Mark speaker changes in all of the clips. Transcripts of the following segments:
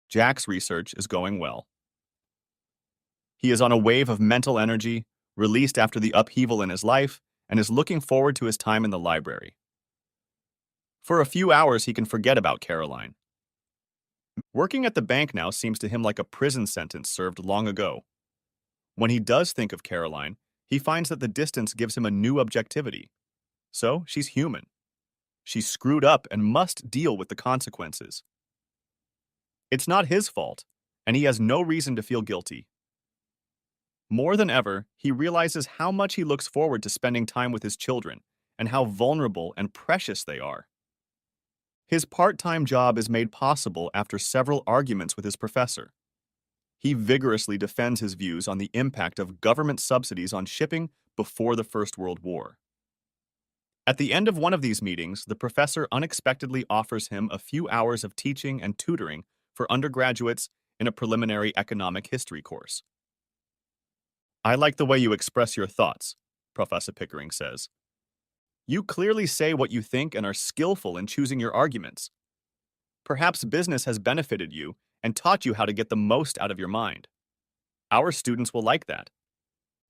Speaker 1: Jack's research is going well. He is on a wave of mental energy, released after the upheaval in his life, and is looking forward to his time in the library. For a few hours, he can forget about Caroline. Working at the bank now seems to him like a prison sentence served long ago. When he does think of Caroline, he finds that the distance gives him a new objectivity. So, she's human. She's screwed up and must deal with the consequences. It's not his fault, and he has no reason to feel guilty. More than ever, he realizes how much he looks forward to spending time with his children and how vulnerable and precious they are. His part-time job is made possible after several arguments with his professor. He vigorously defends his views on the impact of government subsidies on shipping before the First World War. At the end of one of these meetings, the professor unexpectedly offers him a few hours of teaching and tutoring for undergraduates in a preliminary economic history course. "I like the way you express your thoughts," Professor Pickering says. "You clearly say what you think and are skillful in choosing your arguments. Perhaps business has benefited you and taught you how to get the most out of your mind. Our students will like that.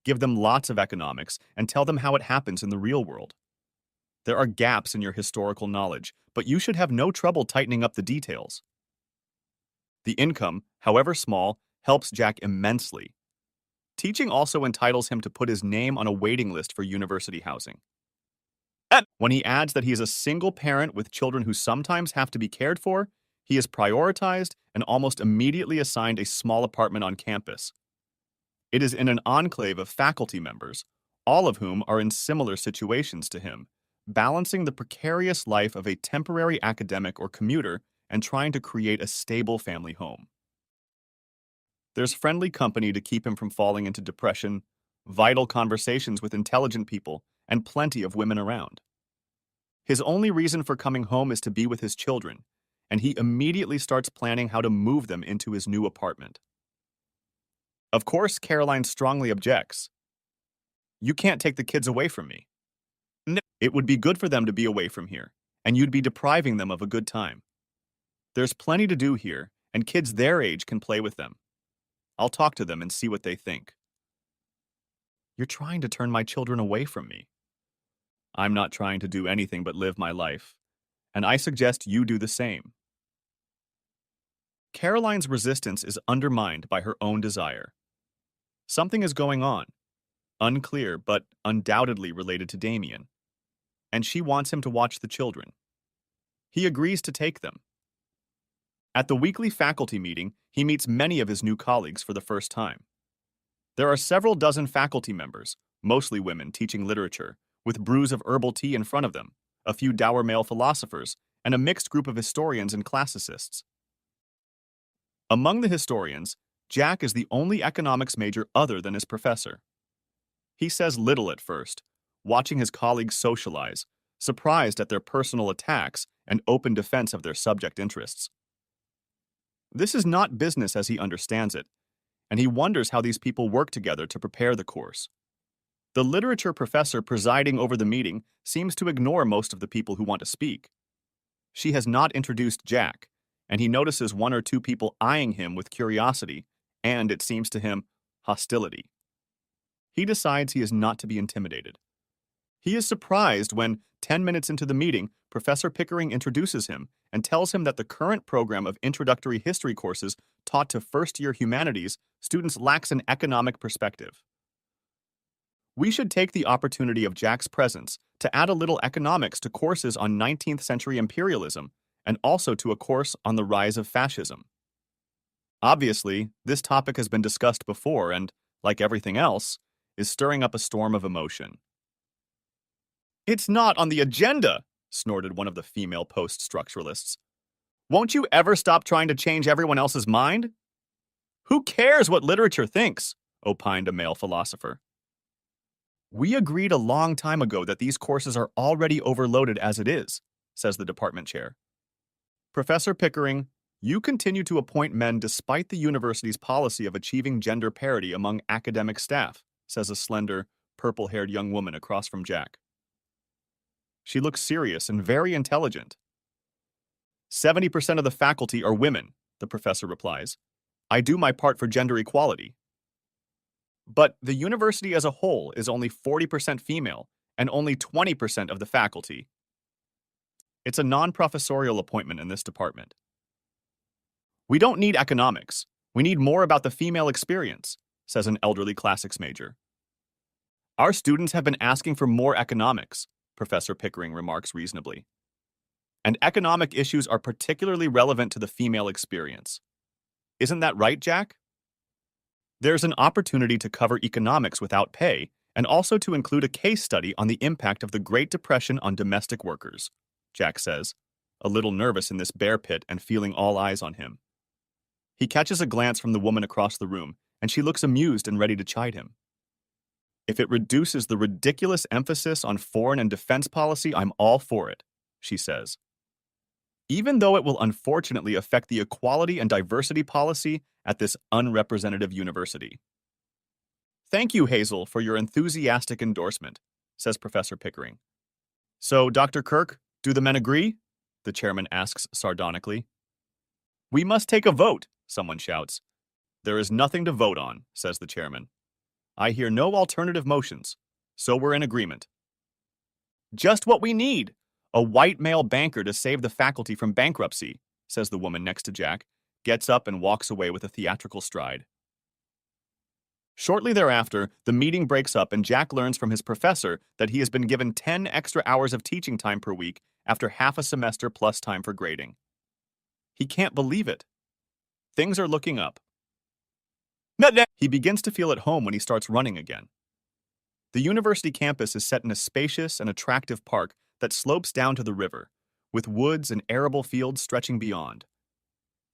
Speaker 1: Give them lots of economics and tell them how it happens in the real world. There are gaps in your historical knowledge, but you should have no trouble tightening up the details." The income, however small, helps Jack immensely. Teaching also entitles him to put his name on a waiting list for university housing. When he adds that he is a single parent with children who sometimes have to be cared for, he is prioritized and almost immediately assigned a small apartment on campus. It is in an enclave of faculty members, all of whom are in similar situations to him, balancing the precarious life of a temporary academic or commuter and trying to create a stable family home. There's friendly company to keep him from falling into depression, vital conversations with intelligent people, and plenty of women around. His only reason for coming home is to be with his children, and he immediately starts planning how to move them into his new apartment. Of course, Caroline strongly objects. "You can't take the kids away from me. No, it would be good for them to be away from here, and you'd be depriving them of a good time. There's plenty to do here, and kids their age can play with them. I'll talk to them and see what they think." "You're trying to turn my children away from me." "I'm not trying to do anything but live my life, and I suggest you do the same." Caroline's resistance is undermined by her own desire. Something is going on, unclear but undoubtedly related to Damien, and she wants him to watch the children. He agrees to take them. At the weekly faculty meeting, he meets many of his new colleagues for the first time. There are several dozen faculty members, mostly women teaching literature, with brews of herbal tea in front of them, a few dour male philosophers, and a mixed group of historians and classicists. Among the historians, Jack is the only economics major other than his professor. He says little at first, watching his colleagues socialize, surprised at their personal attacks and open defense of their subject interests. This is not business as he understands it, and he wonders how these people work together to prepare the course. The literature professor presiding over the meeting seems to ignore most of the people who want to speak. She has not introduced Jack, and he notices one or two people eyeing him with curiosity and, it seems to him, hostility. He decides he is not to be intimidated. He is surprised when, 10 minutes into the meeting, Professor Pickering introduces him and tells him that the current program of introductory history courses taught to first-year humanities students lacks an economic perspective. "We should take the opportunity of Jack's presence to add a little economics to courses on 19th century imperialism and also to a course on the rise of fascism." Obviously, this topic has been discussed before and, like everything else, is stirring up a storm of emotion. "It's not on the agenda," snorted one of the female post-structuralists. "Won't you ever stop trying to change everyone else's mind?" "Who cares what literature thinks?" opined a male philosopher. "We agreed a long time ago that these courses are already overloaded as it is," says the department chair. "Professor Pickering, you continue to appoint men despite the university's policy of achieving gender parity among academic staff," says a slender, purple-haired young woman across from Jack. She looks serious and very intelligent. 70% of the faculty are women, the professor replies. I do my part for gender equality. But the university as a whole is only 40% female and only 20% of the faculty. It's a non-professorial appointment in this department. We don't need economics. We need more about the female experience, says an elderly classics major. Our students have been asking for more economics, Professor Pickering remarks reasonably. And economic issues are particularly relevant to the female experience. Isn't that right, Jack? There's an opportunity to cover economics without pay and also to include a case study on the impact of the Great Depression on domestic workers, Jack says, a little nervous in this bear pit and feeling all eyes on him. He catches a glance from the woman across the room, and she looks amused and ready to chide him. If it reduces the ridiculous emphasis on foreign and defense policy, I'm all for it, she says. Even though it will unfortunately affect the equality and diversity policy at this unrepresentative university. Thank you, Hazel, for your enthusiastic endorsement, says Professor Pickering. So, Dr. Kirk, do the men agree? The chairman asks sardonically. We must take a vote, someone shouts. There is nothing to vote on, says the chairman. I hear no alternative motions, so we're in agreement. Just what we need, a white male banker to save the faculty from bankruptcy, says the woman next to Jack, gets up and walks away with a theatrical stride. Shortly thereafter, the meeting breaks up and Jack learns from his professor that he has been given 10 extra hours of teaching time per week after half a semester plus time for grading. He can't believe it. Things are looking up. He begins to feel at home when he starts running again. The university campus is set in a spacious and attractive park that slopes down to the river, with woods and arable fields stretching beyond.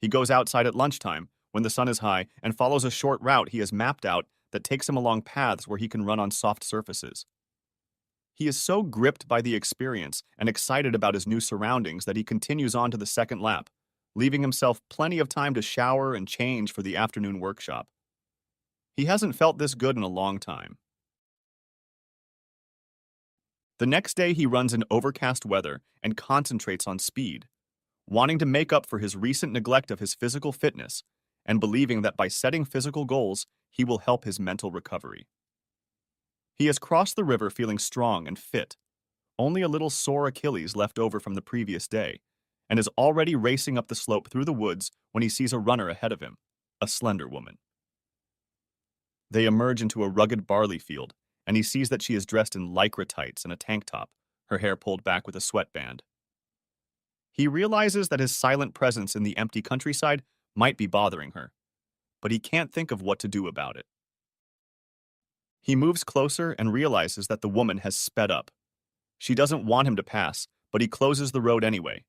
Speaker 1: He goes outside at lunchtime, when the sun is high, and follows a short route he has mapped out that takes him along paths where he can run on soft surfaces. He is so gripped by the experience and excited about his new surroundings that he continues on to the second lap, leaving himself plenty of time to shower and change for the afternoon workshop. He hasn't felt this good in a long time. The next day he runs in overcast weather and concentrates on speed, wanting to make up for his recent neglect of his physical fitness and believing that by setting physical goals, he will help his mental recovery. He has crossed the river feeling strong and fit, only a little sore Achilles left over from the previous day, and is already racing up the slope through the woods when he sees a runner ahead of him, a slender woman. They emerge into a rugged barley field, and he sees that she is dressed in lycra tights and a tank top, her hair pulled back with a sweatband. He realizes that his silent presence in the empty countryside might be bothering her, but he can't think of what to do about it. He moves closer and realizes that the woman has sped up. She doesn't want him to pass, but he closes the road anyway.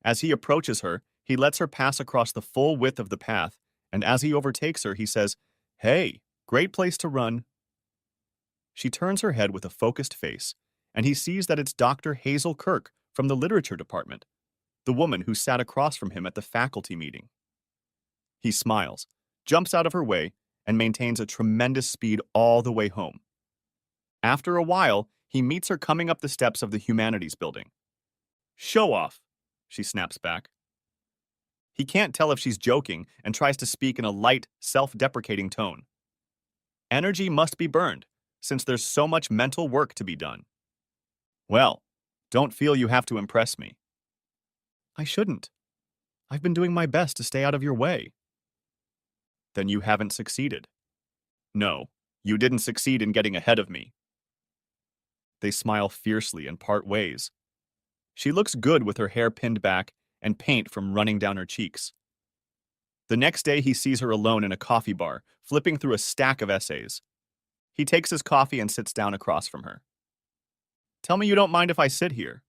Speaker 1: As he approaches her, he lets her pass across the full width of the path, and as he overtakes her, he says, "Hey, great place to run." She turns her head with a focused face, and he sees that it's Dr. Hazel Kirk from the literature department, the woman who sat across from him at the faculty meeting. He smiles, jumps out of her way, and maintains a tremendous speed all the way home. After a while, he meets her coming up the steps of the humanities building. "Show off," she snaps back. He can't tell if she's joking and tries to speak in a light, self-deprecating tone. Energy must be burned, since there's so much mental work to be done. Well, don't feel you have to impress me. I shouldn't. I've been doing my best to stay out of your way. Then you haven't succeeded. No, you didn't succeed in getting ahead of me. They smile fiercely and part ways. She looks good with her hair pinned back and paint from running down her cheeks. The next day he sees her alone in a coffee bar, flipping through a stack of essays. He takes his coffee and sits down across from her. "Tell me you don't mind if I sit here."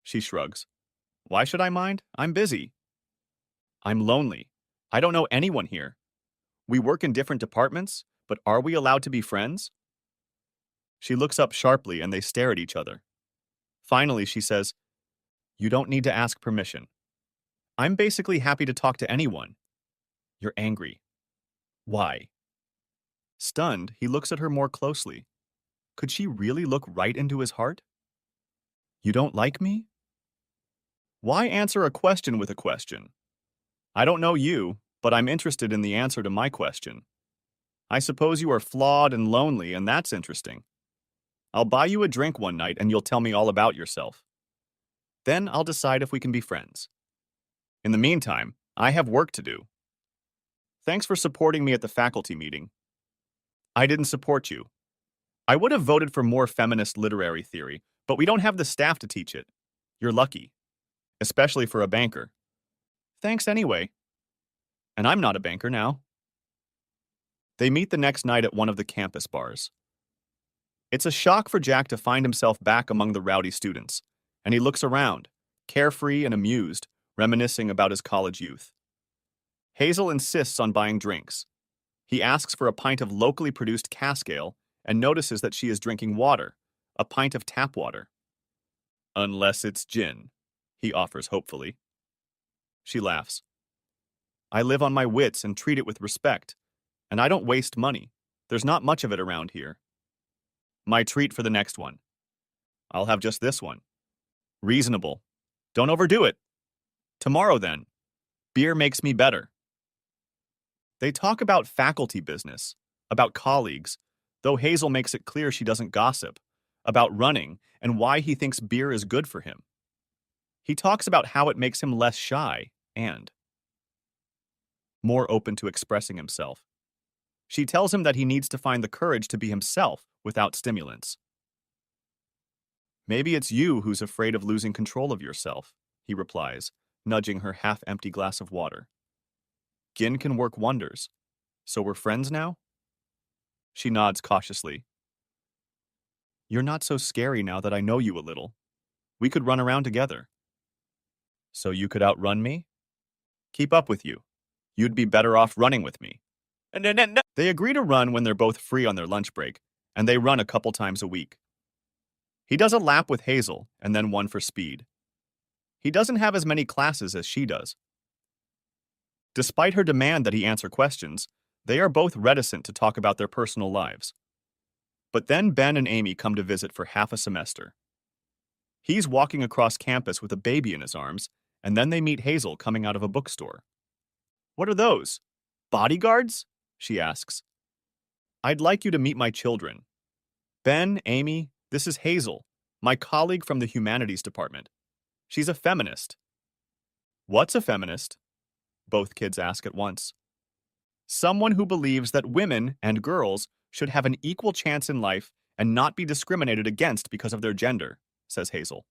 Speaker 1: She shrugs. "Why should I mind? I'm busy." "I'm lonely. I don't know anyone here. We work in different departments, but are we allowed to be friends?" She looks up sharply and they stare at each other. Finally, she says, "You don't need to ask permission. I'm basically happy to talk to anyone." "You're angry. Why?" Stunned, he looks at her more closely. Could she really look right into his heart? "You don't like me?" Why answer a question with a question? I don't know you, but I'm interested in the answer to my question. I suppose you are flawed and lonely, and that's interesting. I'll buy you a drink one night and you'll tell me all about yourself. Then I'll decide if we can be friends. In the meantime, I have work to do. Thanks for supporting me at the faculty meeting. I didn't support you. I would have voted for more feminist literary theory, but we don't have the staff to teach it. You're lucky, especially for a banker. Thanks anyway. And I'm not a banker now. They meet the next night at one of the campus bars. It's a shock for Jack to find himself back among the rowdy students, and he looks around, carefree and amused, reminiscing about his college youth. Hazel insists on buying drinks. He asks for a pint of locally produced cask ale and notices that she is drinking water, a pint of tap water. Unless it's gin, he offers hopefully. She laughs. I live on my wits and treat it with respect, and I don't waste money. There's not much of it around here. My treat for the next one. I'll have just this one. Reasonable. Don't overdo it. Tomorrow then. Beer makes me better. They talk about faculty business, about colleagues, though Hazel makes it clear she doesn't gossip, about running and why he thinks beer is good for him. He talks about how it makes him less shy and more open to expressing himself. She tells him that he needs to find the courage to be himself without stimulants. Maybe it's you who's afraid of losing control of yourself, he replies, nudging her half-empty glass of water. Gin can work wonders. So we're friends now? She nods cautiously. You're not so scary now that I know you a little. We could run around together. So you could outrun me? Keep up with you. You'd be better off running with me. They agree to run when they're both free on their lunch break, and they run a couple times a week. He does a lap with Hazel, and then one for speed. He doesn't have as many classes as she does. Despite her demand that he answer questions, they are both reticent to talk about their personal lives. But then Ben and Amy come to visit for half a semester. He's walking across campus with a baby in his arms, and then they meet Hazel coming out of a bookstore. What are those? Bodyguards? She asks. I'd like you to meet my children. Ben, Amy, this is Hazel, my colleague from the humanities department. She's a feminist. What's a feminist? Both kids ask at once. Someone who believes that women and girls should have an equal chance in life and not be discriminated against because of their gender, says Hazel.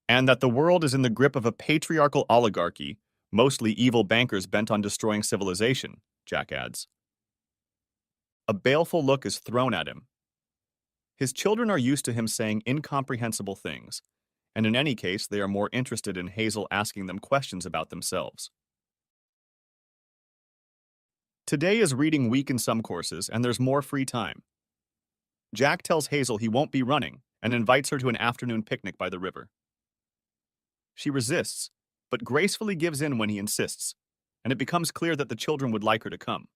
Speaker 1: And that the world is in the grip of a patriarchal oligarchy, mostly evil bankers bent on destroying civilization, Jack adds. A baleful look is thrown at him. His children are used to him saying incomprehensible things, and in any case, they are more interested in Hazel asking them questions about themselves. Today is reading week in some courses, and there's more free time. Jack tells Hazel he won't be running and invites her to an afternoon picnic by the river. She resists, but gracefully gives in when he insists, and it becomes clear that the children would like her to come.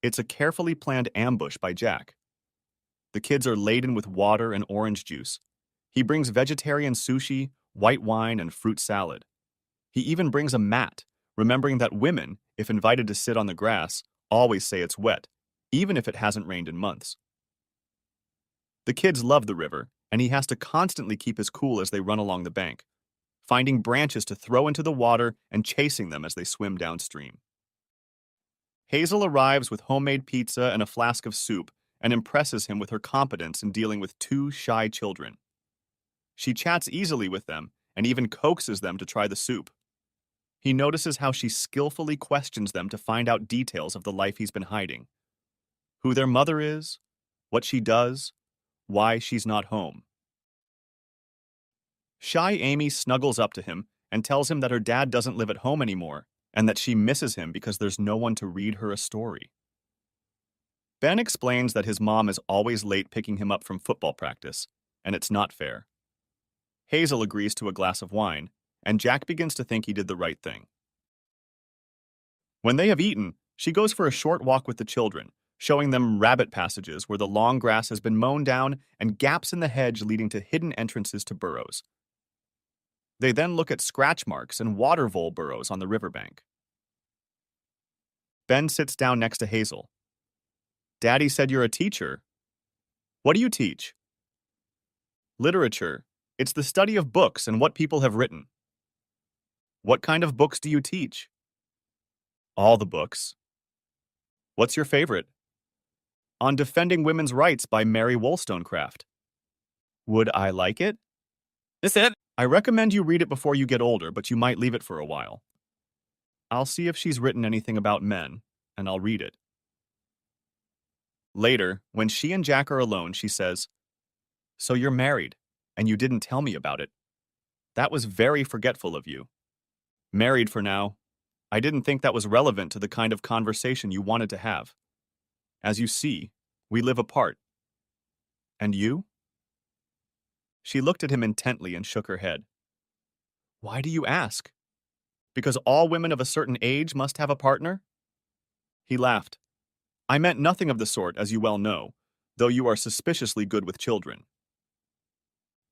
Speaker 1: It's a carefully planned ambush by Jack. The kids are laden with water and orange juice. He brings vegetarian sushi, white wine, and fruit salad. He even brings a mat, remembering that women, if invited to sit on the grass, always say it's wet, even if it hasn't rained in months. The kids love the river, and he has to constantly keep his cool as they run along the bank, finding branches to throw into the water and chasing them as they swim downstream. Hazel arrives with homemade pizza and a flask of soup and impresses him with her competence in dealing with two shy children. She chats easily with them and even coaxes them to try the soup. He notices how she skillfully questions them to find out details of the life he's been hiding. Who their mother is, what she does, why she's not home. Shy Amy snuggles up to him and tells him that her dad doesn't live at home anymore and that she misses him because there's no one to read her a story. Ben explains that his mom is always late picking him up from football practice, and it's not fair. Hazel agrees to a glass of wine, and Jack begins to think he did the right thing. When they have eaten, she goes for a short walk with the children, showing them rabbit passages where the long grass has been mown down and gaps in the hedge leading to hidden entrances to burrows. They then look at scratch marks and water vole burrows on the riverbank. Ben sits down next to Hazel. Daddy said you're a teacher. What do you teach? Literature. It's the study of books and what people have written. What kind of books do you teach? All the books. What's your favorite? On Defending Women's Rights by Mary Wollstonecraft. Would I like it?
Speaker 2: That's it.
Speaker 1: I recommend you read it before you get older, but you might leave it for a while. I'll see if she's written anything about men, and I'll read it. Later, when she and Jack are alone, she says, So you're married, and you didn't tell me about it. That was very forgetful of you. Married for now. I didn't think that was relevant to the kind of conversation you wanted to have. As you see, we live apart. And you? She looked at him intently and shook her head. Why do you ask? Because all women of a certain age must have a partner? He laughed. I meant nothing of the sort, as you well know, though you are suspiciously good with children.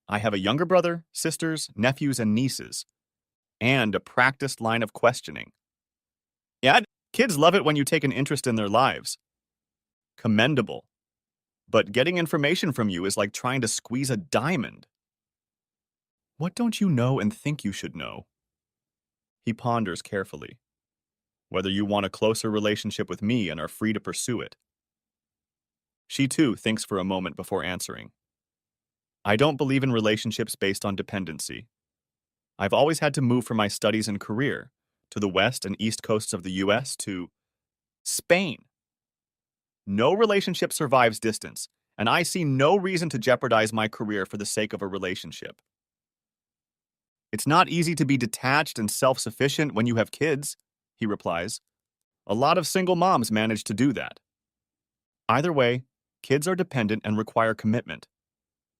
Speaker 1: I have a younger brother, sisters, nephews, and nieces, and a practiced line of questioning. Yeah, kids love it when you take an interest in their lives. Commendable. But getting information from you is like trying to squeeze a diamond. What don't you know and think you should know? He ponders carefully. Whether you want a closer relationship with me and are free to pursue it. She too thinks for a moment before answering. I don't believe in relationships based on dependency. I've always had to move for my studies and career, to the west and east coasts of the US, to Spain. No relationship survives distance, and I see no reason to jeopardize my career for the sake of a relationship. It's not easy to be detached and self-sufficient when you have kids, he replies. A lot of single moms manage to do that. Either way, kids are dependent and require commitment.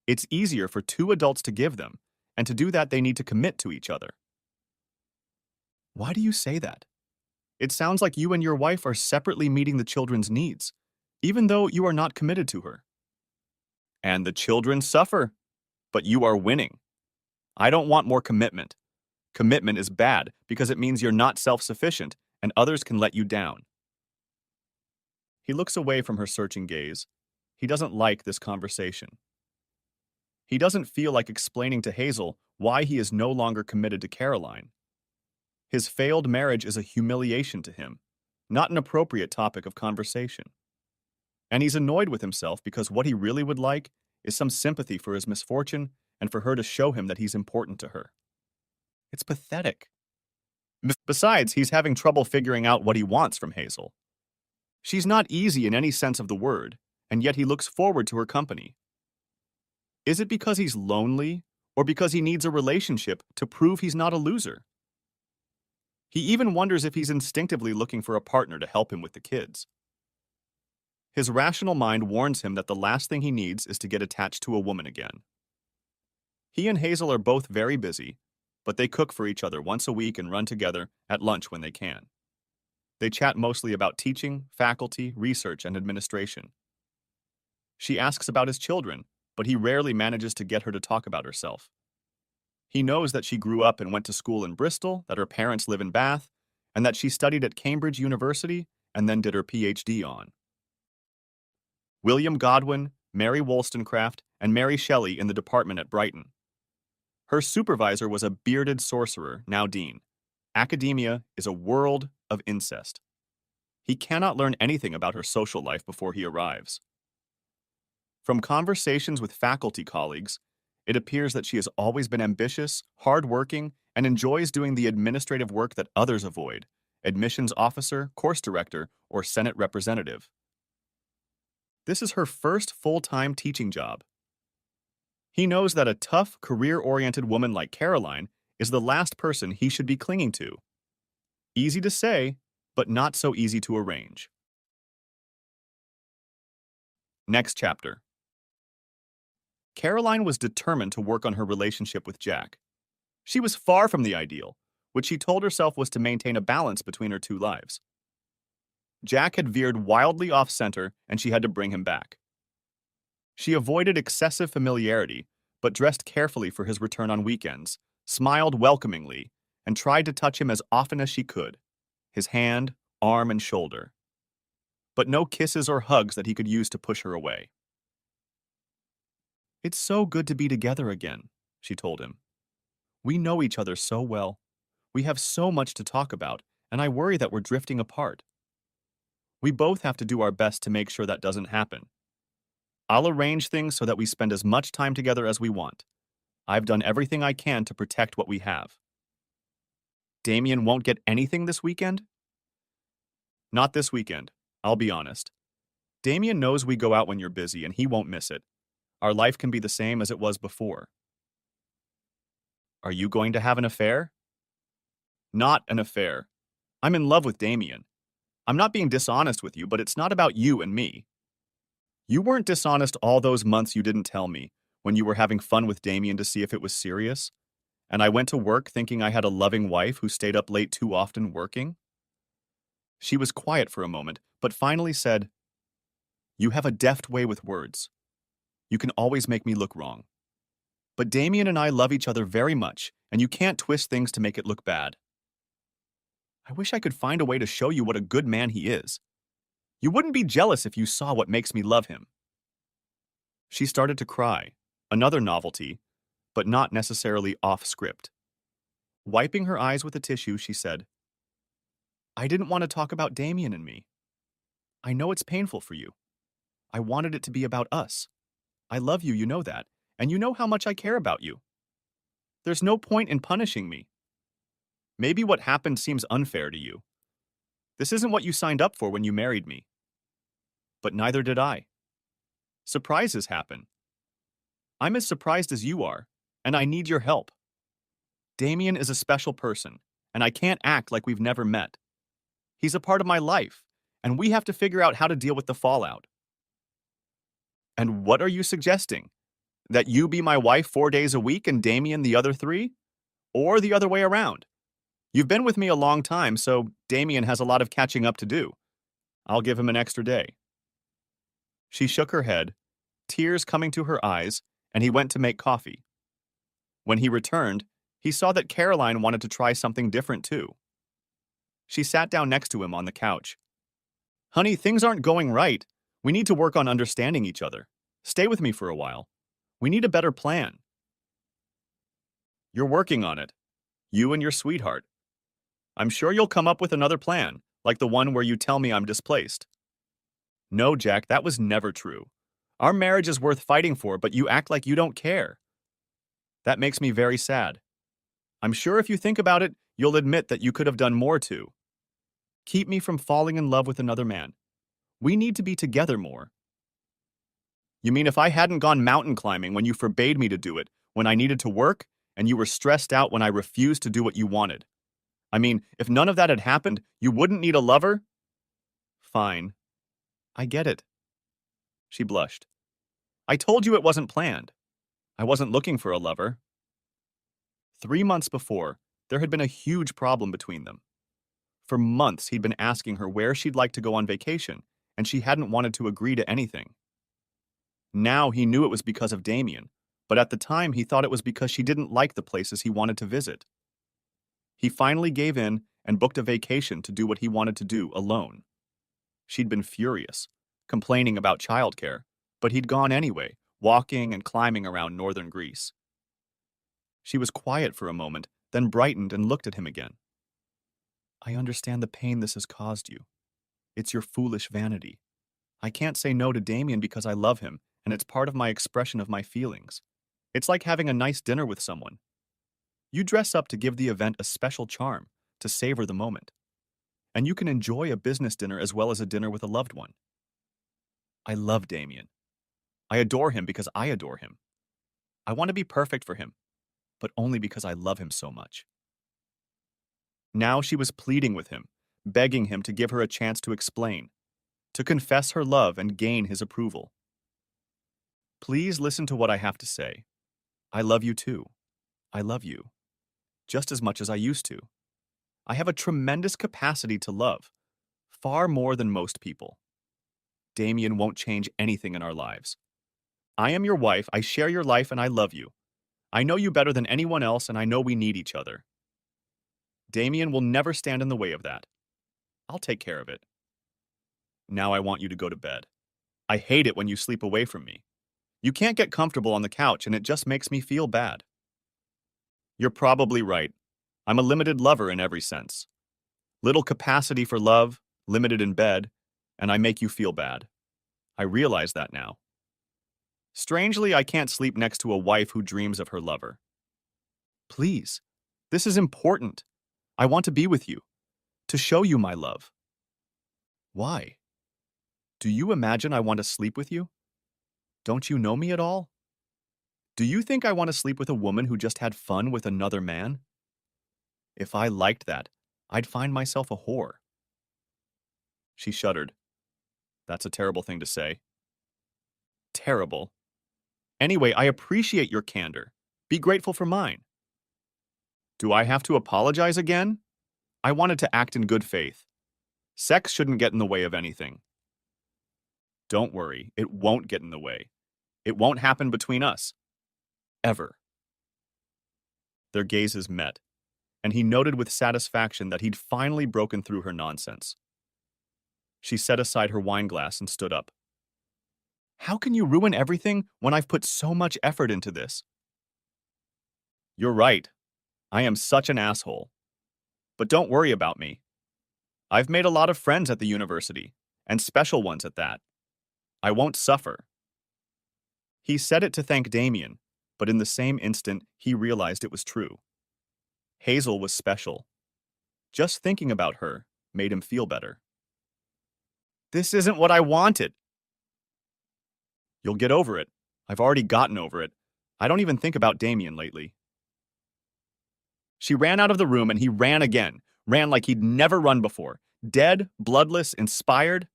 Speaker 1: It's easier for two adults to give them, and to do that they need to commit to each other. Why do you say that? It sounds like you and your wife are separately meeting the children's needs, even though you are not committed to her. And the children suffer, but you are winning. I don't want more commitment. Commitment is bad because it means you're not self-sufficient and others can let you down. He looks away from her searching gaze. He doesn't like this conversation. He doesn't feel like explaining to Hazel why he is no longer committed to Caroline. His failed marriage is a humiliation to him, not an appropriate topic of conversation. And he's annoyed with himself because what he really would like is some sympathy for his misfortune and for her to show him that he's important to her. It's pathetic. Besides, he's having trouble figuring out what he wants from Hazel. She's not easy in any sense of the word, and yet he looks forward to her company. Is it because he's lonely, or because he needs a relationship to prove he's not a loser? He even wonders if he's instinctively looking for a partner to help him with the kids. His rational mind warns him that the last thing he needs is to get attached to a woman again. He and Hazel are both very busy, but they cook for each other once a week and run together at lunch when they can. They chat mostly about teaching, faculty, research, and administration. She asks about his children, but he rarely manages to get her to talk about herself. He knows that she grew up and went to school in Bristol, that her parents live in Bath, and that she studied at Cambridge University and then did her PhD on William Godwin, Mary Wollstonecraft, and Mary Shelley in the department at Brighton. Her supervisor was a bearded sorcerer, now dean. Academia is a world of incest. He cannot learn anything about her social life before he arrives. From conversations with faculty colleagues, it appears that she has always been ambitious, hardworking, and enjoys doing the administrative work that others avoid: admissions officer, course director, or Senate representative. This is her first full-time teaching job. He knows that a tough, career-oriented woman like Caroline is the last person he should be clinging to. Easy to say, but not so easy to arrange. Next chapter. Caroline was determined to work on her relationship with Jack. She was far from the ideal, which she told herself was to maintain a balance between her two lives. Jack had veered wildly off-center, and she had to bring him back. She avoided excessive familiarity, but dressed carefully for his return on weekends, smiled welcomingly, and tried to touch him as often as she could, his hand, arm, and shoulder. But no kisses or hugs that he could use to push her away. "It's so good to be together again," she told him. "We know each other so well. We have so much to talk about, and I worry that we're drifting apart. We both have to do our best to make sure that doesn't happen. I'll arrange things so that we spend as much time together as we want. I've done everything I can to protect what we have." "Damien won't get anything this weekend?" "Not this weekend. I'll be honest. Damien knows we go out when you're busy, and he won't miss it. Our life can be the same as it was before." "Are you going to have an affair?" "Not an affair. I'm in love with Damien. I'm not being dishonest with you, but it's not about you and me. You weren't dishonest all those months you didn't tell me, when you were having fun with Damien to see if it was serious, and I went to work thinking I had a loving wife who stayed up late too often working?" She was quiet for a moment, but finally said, "You have a deft way with words. You can always make me look wrong. But Damien and I love each other very much, and you can't twist things to make it look bad. I wish I could find a way to show you what a good man he is. You wouldn't be jealous if you saw what makes me love him." She started to cry, another novelty, but not necessarily off script. Wiping her eyes with a tissue, she said, "I didn't want to talk about Damien and me. I know it's painful for you. I wanted it to be about us. I love you, you know that, and you know how much I care about you. There's no point in punishing me. Maybe what happened seems unfair to you. This isn't what you signed up for when you married me. But neither did I. Surprises happen. I'm as surprised as you are, and I need your help. Damien is a special person, and I can't act like we've never met. He's a part of my life, and we have to figure out how to deal with the fallout." "And what are you suggesting? That you be my wife 4 days a week and Damien the other 3? Or the other way around? You've been with me a long time, so Damien has a lot of catching up to do. I'll give him an extra day." She shook her head, tears coming to her eyes, and he went to make coffee. When he returned, he saw that Caroline wanted to try something different too. She sat down next to him on the couch. "Honey, things aren't going right. We need to work on understanding each other. Stay with me for a while. We need a better plan." "You're working on it. You and your sweetheart. I'm sure you'll come up with another plan, like the one where you tell me I'm displaced." "No, Jack, that was never true. Our marriage is worth fighting for, but you act like you don't care. That makes me very sad. I'm sure if you think about it, you'll admit that you could have done more to keep me from falling in love with another man. We need to be together more." "You mean if I hadn't gone mountain climbing when you forbade me to do it, when I needed to work, and you were stressed out when I refused to do what you wanted? I mean, if none of that had happened, you wouldn't need a lover?" "Fine. I get it." She blushed. "I told you it wasn't planned. I wasn't looking for a lover." 3 months before, there had been a huge problem between them. For months, he'd been asking her where she'd like to go on vacation, and she hadn't wanted to agree to anything. Now he knew it was because of Damien, but at the time he thought it was because she didn't like the places he wanted to visit. He finally gave in and booked a vacation to do what he wanted to do alone. She'd been furious, complaining about childcare, but he'd gone anyway, walking and climbing around northern Greece. She was quiet for a moment, then brightened and looked at him again. "I understand the pain this has caused you. It's your foolish vanity. I can't say no to Damien because I love him, and it's part of my expression of my feelings. It's like having a nice dinner with someone. You dress up to give the event a special charm, to savor the moment. And you can enjoy a business dinner as well as a dinner with a loved one. I love Damien. I adore him because I adore him. I want to be perfect for him, but only because I love him so much." Now she was pleading with him, begging him to give her a chance to explain, to confess her love and gain his approval. "Please listen to what I have to say. I love you too. I love you. Just as much as I used to. I have a tremendous capacity to love, far more than most people. Damien won't change anything in our lives. I am your wife, I share your life, and I love you. I know you better than anyone else, and I know we need each other. Damien will never stand in the way of that. I'll take care of it. Now I want you to go to bed. I hate it when you sleep away from me. You can't get comfortable on the couch, and it just makes me feel bad. You're probably right. I'm a limited lover in every sense. Little capacity for love, limited in bed, and I make you feel bad. I realize that now. Strangely, I can't sleep next to a wife who dreams of her lover. Please, this is important. I want to be with you, to show you my love. Why? Do you imagine I want to sleep with you? Don't you know me at all? Do you think I want to sleep with a woman who just had fun with another man? If I liked that, I'd find myself a whore. She shuddered. That's a terrible thing to say. Terrible. Anyway, I appreciate your candor. Be grateful for mine. Do I have to apologize again? I wanted to act in good faith. Sex shouldn't get in the way of anything. Don't worry, it won't get in the way. It won't happen between us. Ever. Their gazes met, and he noted with satisfaction that he'd finally broken through her nonsense. She set aside her wineglass and stood up. How can you ruin everything when I've put so much effort into this? You're right. I am such an asshole. But don't worry about me. I've made a lot of friends at the university, and special ones at that. I won't suffer. He said it to thank Damien, but in the same instant, he realized it was true. Hazel was special. Just thinking about her made him feel better. This isn't what I wanted. You'll get over it. I've already gotten over it. I don't even think about Damien lately. She ran out of the room and he ran again, ran like he'd never run before, dead, bloodless, inspired.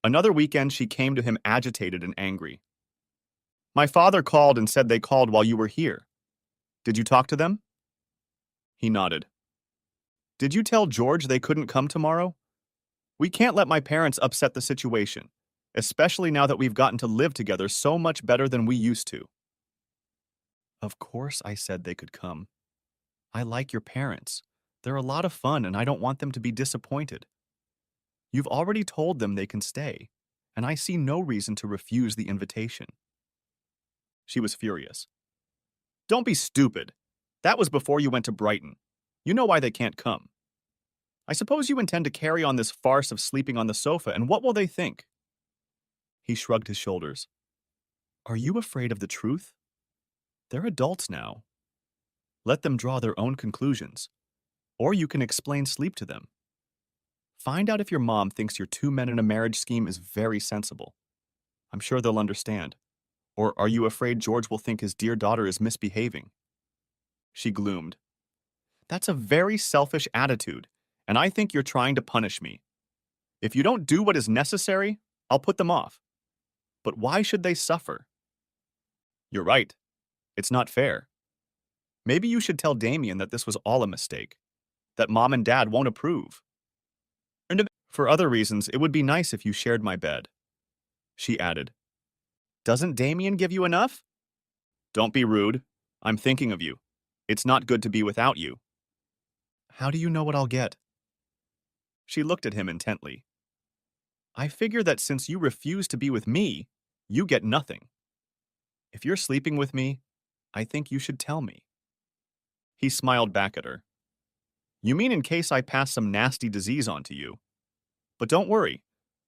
Speaker 1: Another weekend, she came to him agitated and angry. My father called and said they called while you were here. Did you talk to them? He nodded. Did you tell George they couldn't come tomorrow? We can't let my parents upset the situation, especially now that we've gotten to live together so much better than we used to. Of course I said they could come. I like your parents. They're a lot of fun and I don't want them to be disappointed. You've already told them they can stay, and I see no reason to refuse the invitation. She was furious. Don't be stupid. That was before you went to Brighton. You know why they can't come. I suppose you intend to carry on this farce of sleeping on the sofa, and what will they think? He shrugged his shoulders. Are you afraid of the truth? They're adults now. Let them draw their own conclusions, or you can explain sleep to them. Find out if your mom thinks your two men in a marriage scheme is very sensible. I'm sure they'll understand. Or are you afraid George will think his dear daughter is misbehaving? She gloomed. That's a very selfish attitude, and I think you're trying to punish me. If you don't do what is necessary, I'll put them off. But why should they suffer? You're right. It's not fair. Maybe you should tell Damien that this was all a mistake, that Mom and Dad won't approve. And for other reasons, it would be nice if you shared my bed. She added. Doesn't Damien give you enough? Don't be rude. I'm thinking of you. It's not good to be without you. How do you know what I'll get? She looked at him intently. I figure that since you refuse to be with me, you get nothing. If you're sleeping with me, I think you should tell me. He smiled back at her. You mean in case I pass some nasty disease on to you? But don't worry.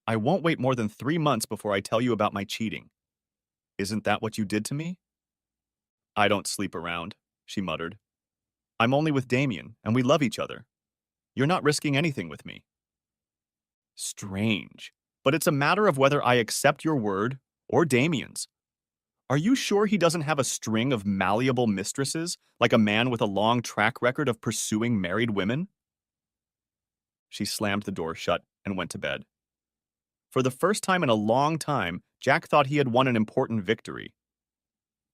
Speaker 1: I won't wait more than 3 months before I tell you about my cheating. Isn't that what you did to me? I don't sleep around, she muttered. I'm only with Damien, and we love each other. You're not risking anything with me. Strange, but it's a matter of whether I accept your word or Damien's. Are you sure he doesn't have a string of malleable mistresses, like a man with a long track record of pursuing married women? She slammed the door shut and went to bed. For the first time in a long time, Jack thought he had won an important victory.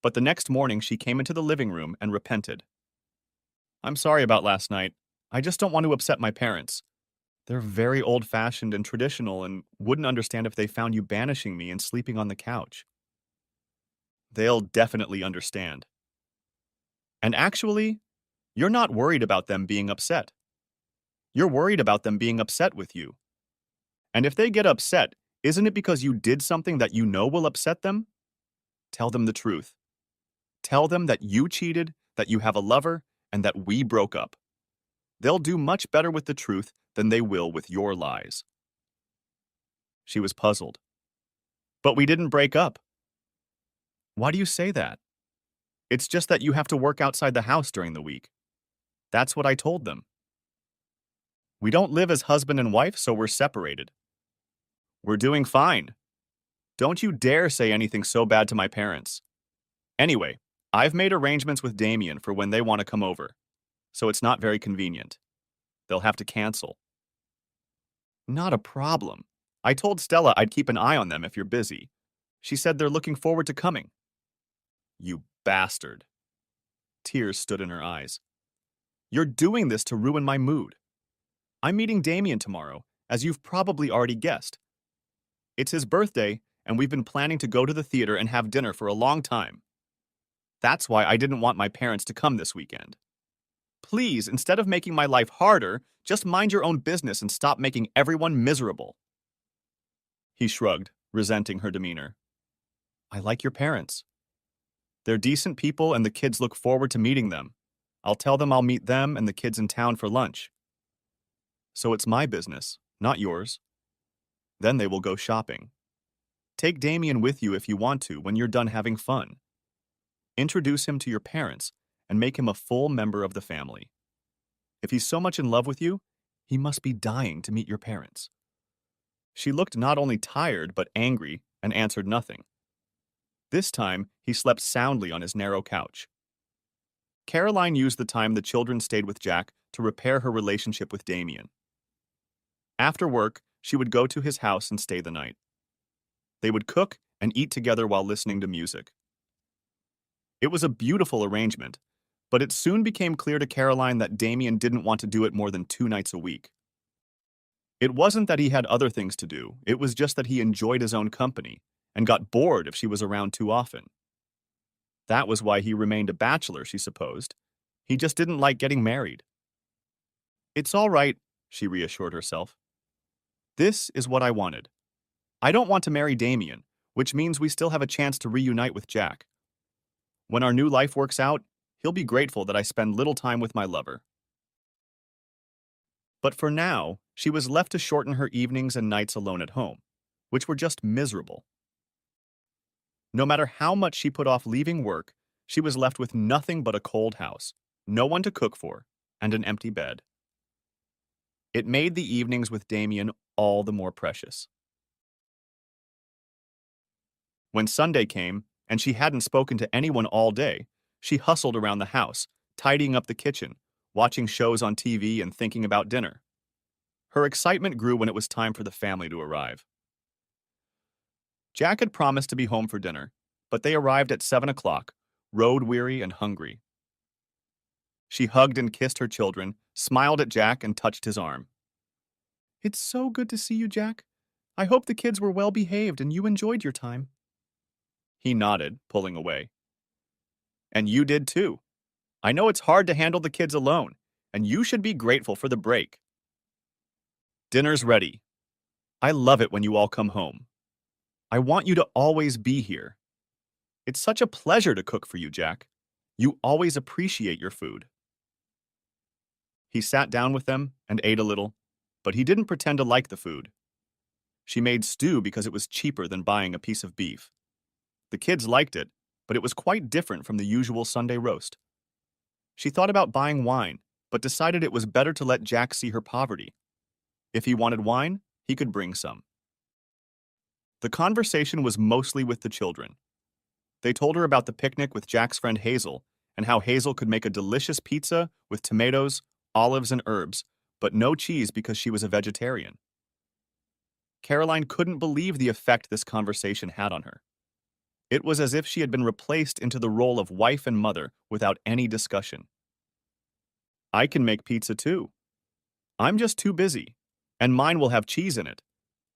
Speaker 1: But the next morning, she came into the living room and repented. I'm sorry about last night. I just don't want to upset my parents. They're very old-fashioned and traditional and wouldn't understand if they found you banishing me and sleeping on the couch. They'll definitely understand. And actually, you're not worried about them being upset. You're worried about them being upset with you. And if they get upset, isn't it because you did something that you know will upset them? Tell them the truth. Tell them that you cheated, that you have a lover, and that we broke up. They'll do much better with the truth than they will with your lies. She was puzzled. But we didn't break up. Why do you say that? It's just that you have to work outside the house during the week. That's what I told them. We don't live as husband and wife, so we're separated. We're doing fine. Don't you dare say anything so bad to my parents. Anyway, I've made arrangements with Damien for when they want to come over, so it's not very convenient. They'll have to cancel. Not a problem. I told Stella I'd keep an eye on them if you're busy. She said they're looking forward to coming. You bastard. Tears stood in her eyes. You're doing this to ruin my mood. I'm meeting Damien tomorrow, as you've probably already guessed. It's his birthday, and we've been planning to go to the theater and have dinner for a long time. That's why I didn't want my parents to come this weekend. Please, instead of making my life harder, just mind your own business and stop making everyone miserable. He shrugged, resenting her demeanor. I like your parents. They're decent people and the kids look forward to meeting them. I'll tell them I'll meet them and the kids in town for lunch. So it's my business, not yours. Then they will go shopping. Take Damien with you if you want to when you're done having fun. Introduce him to your parents and make him a full member of the family. If he's so much in love with you, he must be dying to meet your parents. She looked not only tired but angry and answered nothing. This time, he slept soundly on his narrow couch. Caroline used the time the children stayed with Jack to repair her relationship with Damien. After work, she would go to his house and stay the night. They would cook and eat together while listening to music. It was a beautiful arrangement, but it soon became clear to Caroline that Damien didn't want to do it more than 2 nights a week. It wasn't that he had other things to do, it was just that he enjoyed his own company and got bored if she was around too often. That was why he remained a bachelor, she supposed. He just didn't like getting married. It's all right, she reassured herself. This is what I wanted. I don't want to marry Damien, which means we still have a chance to reunite with Jack. When our new life works out, he'll be grateful that I spend little time with my lover. But for now, she was left to shorten her evenings and nights alone at home, which were just miserable. No matter how much she put off leaving work, she was left with nothing but a cold house, no one to cook for, and an empty bed. It made the evenings with Damien all the more precious. When Sunday came, and she hadn't spoken to anyone all day, she hustled around the house, tidying up the kitchen, watching shows on TV and thinking about dinner. Her excitement grew when it was time for the family to arrive. Jack had promised to be home for dinner, but they arrived at 7 o'clock, road-weary and hungry. She hugged and kissed her children, smiled at Jack, and touched his arm. It's so good to see you, Jack. I hope the kids were well behaved and you enjoyed your time. He nodded, pulling away. And you did too. I know it's hard to handle the kids alone, and you should be grateful for the break. Dinner's ready. I love it when you all come home. I want you to always be here. It's such a pleasure to cook for you, Jack. You always appreciate your food. He sat down with them and ate a little, but he didn't pretend to like the food. She made stew because it was cheaper than buying a piece of beef. The kids liked it, but it was quite different from the usual Sunday roast. She thought about buying wine, but decided it was better to let Jack see her poverty. If he wanted wine, he could bring some. The conversation was mostly with the children. They told her about the picnic with Jack's friend Hazel and how Hazel could make a delicious pizza with tomatoes, olives, and herbs, but no cheese because she was a vegetarian. Caroline couldn't believe the effect this conversation had on her. It was as if she had been replaced into the role of wife and mother without any discussion. I can make pizza too. I'm just too busy, and mine will have cheese in it.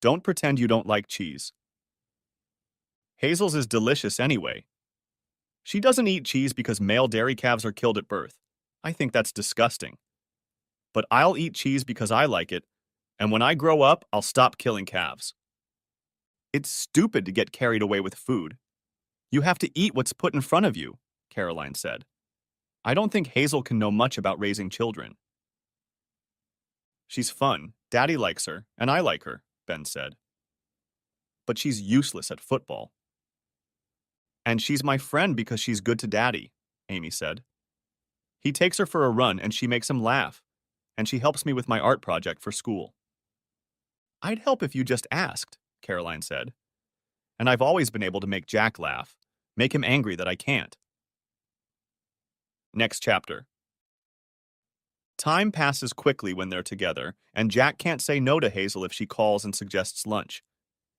Speaker 1: Don't pretend you don't like cheese. Hazel's is delicious anyway. She doesn't eat cheese because male dairy calves are killed at birth. I think that's disgusting. But I'll eat cheese because I like it, and when I grow up, I'll stop killing calves. It's stupid to get carried away with food. You have to eat what's put in front of you, Caroline said. I don't think Hazel can know much about raising children. She's fun, Daddy likes her, and I like her, Ben said. But she's useless at football. And she's my friend because she's good to Daddy, Amy said. He takes her for a run and she makes him laugh, and she helps me with my art project for school. I'd help if you just asked, Caroline said. And I've always been able to make Jack laugh, make him angry that I can't. Next chapter. Time passes quickly when they're together, and Jack can't say no to Hazel if she calls and suggests lunch.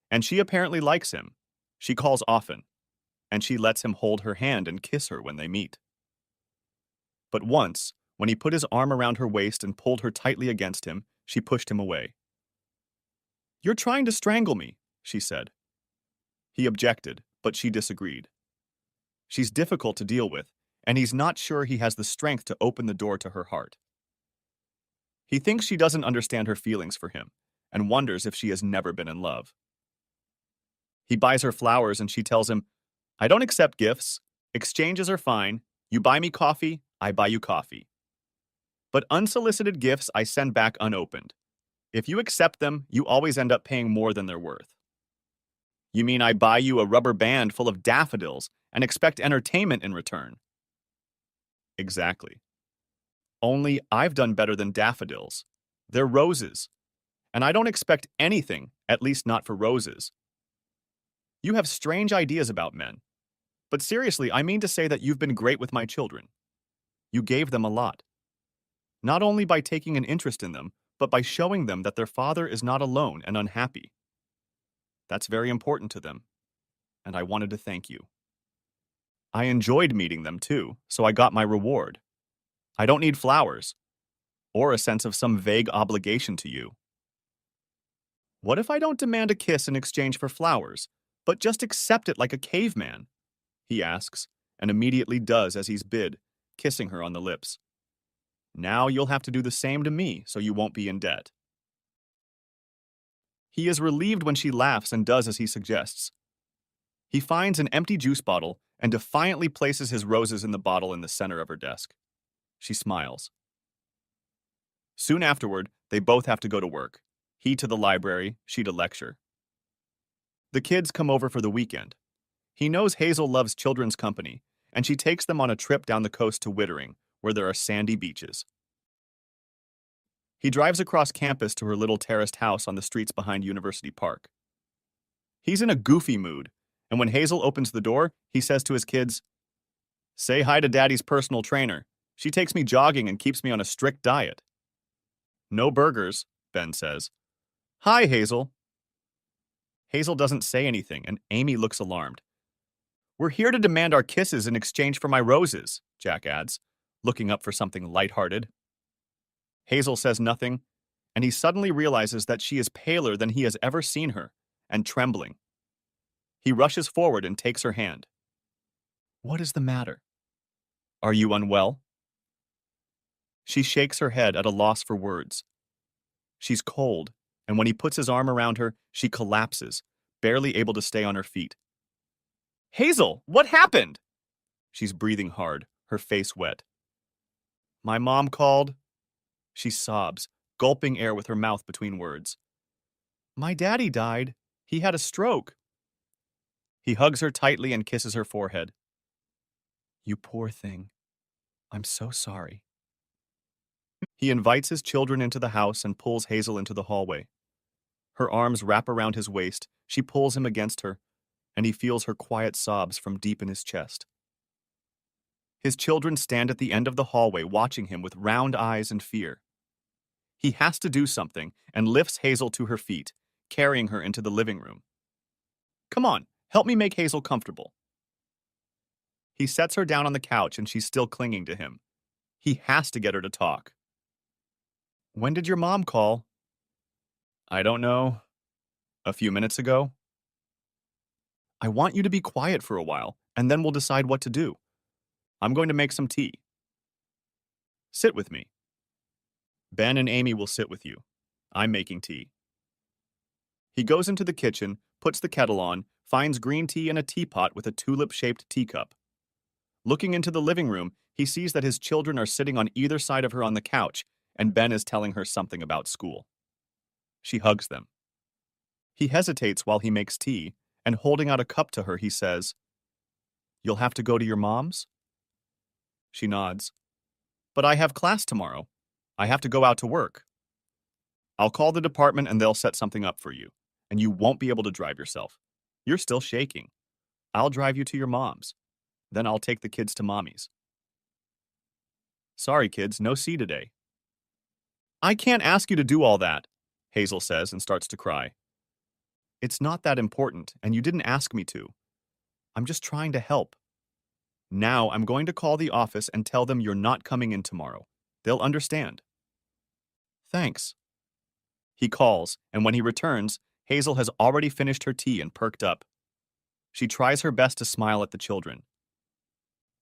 Speaker 1: And she apparently likes him. She calls often, and she lets him hold her hand and kiss her when they meet. But once, when he put his arm around her waist and pulled her tightly against him, she pushed him away. You're trying to strangle me, she said. He objected, but she disagreed. She's difficult to deal with, and he's not sure he has the strength to open the door to her heart. He thinks she doesn't understand her feelings for him, and wonders if she has never been in love. He buys her flowers and she tells him, I don't accept gifts. Exchanges are fine. You buy me coffee, I buy you coffee. But unsolicited gifts I send back unopened. If you accept them, you always end up paying more than they're worth. You mean I buy you a rubber band full of daffodils and expect entertainment in return? Exactly. Only I've done better than daffodils. They're roses. And I don't expect anything, at least not for roses. You have strange ideas about men. But seriously, I mean to say that you've been great with my children. You gave them a lot. Not only by taking an interest in them, but by showing them that their father is not alone and unhappy. That's very important to them, and I wanted to thank you. I enjoyed meeting them too, so I got my reward. I don't need flowers, or a sense of some vague obligation to you. What if I don't demand a kiss in exchange for flowers, but just accept it like a caveman? He asks, and immediately does as he's bid, kissing her on the lips. Now you'll have to do the same to me so you won't be in debt. He is relieved when she laughs and does as he suggests. He finds an empty juice bottle and defiantly places his roses in the bottle in the center of her desk. She smiles. Soon afterward, they both have to go to work. He to the library, she to lecture. The kids come over for the weekend. He knows Hazel loves children's company, and she takes them on a trip down the coast to Wittering, where there are sandy beaches. He drives across campus to her little terraced house on the streets behind University Park. He's in a goofy mood, and when Hazel opens the door, he says to his kids, Say hi to Daddy's personal trainer. She takes me jogging and keeps me on a strict diet. No burgers, Ben says. Hi, Hazel. Hazel doesn't say anything, and Amy looks alarmed. We're here to demand our kisses in exchange for my roses, Jack adds, looking up for something lighthearted. Hazel says nothing, and he suddenly realizes that she is paler than he has ever seen her, and trembling. He rushes forward and takes her hand. What is the matter? Are you unwell? She shakes her head at a loss for words. She's cold, and when he puts his arm around her, she collapses, barely able to stay on her feet. Hazel, what happened? She's breathing hard, her face wet. My mom called. She sobs, gulping air with her mouth between words. My daddy died. He had a stroke. He hugs her tightly and kisses her forehead. You poor thing. I'm so sorry. He invites his children into the house and pulls Hazel into the hallway. Her arms wrap around his waist, she pulls him against her, and he feels her quiet sobs from deep in his chest. His children stand at the end of the hallway watching him with round eyes and fear. He has to do something and lifts Hazel to her feet, carrying her into the living room. Come on, help me make Hazel comfortable. He sets her down on the couch and she's still clinging to him. He has to get her to talk. When did your mom call? I don't know. A few minutes ago. I want you to be quiet for a while. and then we'll decide what to do. I'm going to make some tea. Sit with me. Ben and Amy will sit with you. I'm making tea. He goes into the kitchen, puts the kettle on, finds green tea in a teapot with a tulip-shaped teacup. Looking into the living room, he sees that his children are sitting on either side of her on the couch, and Ben is telling her something about school. She hugs them. He hesitates while he makes tea, and holding out a cup to her, he says, "You'll have to go to your mom's?" She nods. "But I have class tomorrow. I have to go out to work." "I'll call the department and they'll set something up for you, and you won't be able to drive yourself. You're still shaking. I'll drive you to your mom's. Then I'll take the kids to mommy's." "Sorry, kids, no C today." "I can't ask you to do all that," Hazel says and starts to cry. "It's not that important, and you didn't ask me to. I'm just trying to help. Now I'm going to call the office and tell them you're not coming in tomorrow. They'll understand." "Thanks." He calls, and when he returns, Hazel has already finished her tea and perked up. She tries her best to smile at the children.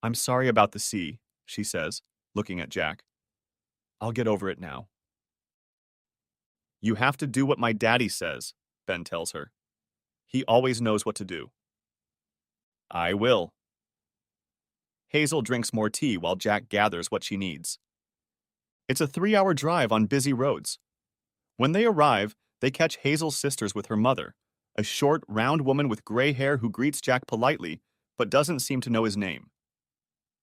Speaker 1: "I'm sorry about the C," she says, looking at Jack. "I'll get over it now." "You have to do what my daddy says," Ben tells her. "He always knows what to do." "I will." Hazel drinks more tea while Jack gathers what she needs. It's a 3-hour drive on busy roads. When they arrive, they catch Hazel's sisters with her mother, a short, round woman with gray hair who greets Jack politely, but doesn't seem to know his name.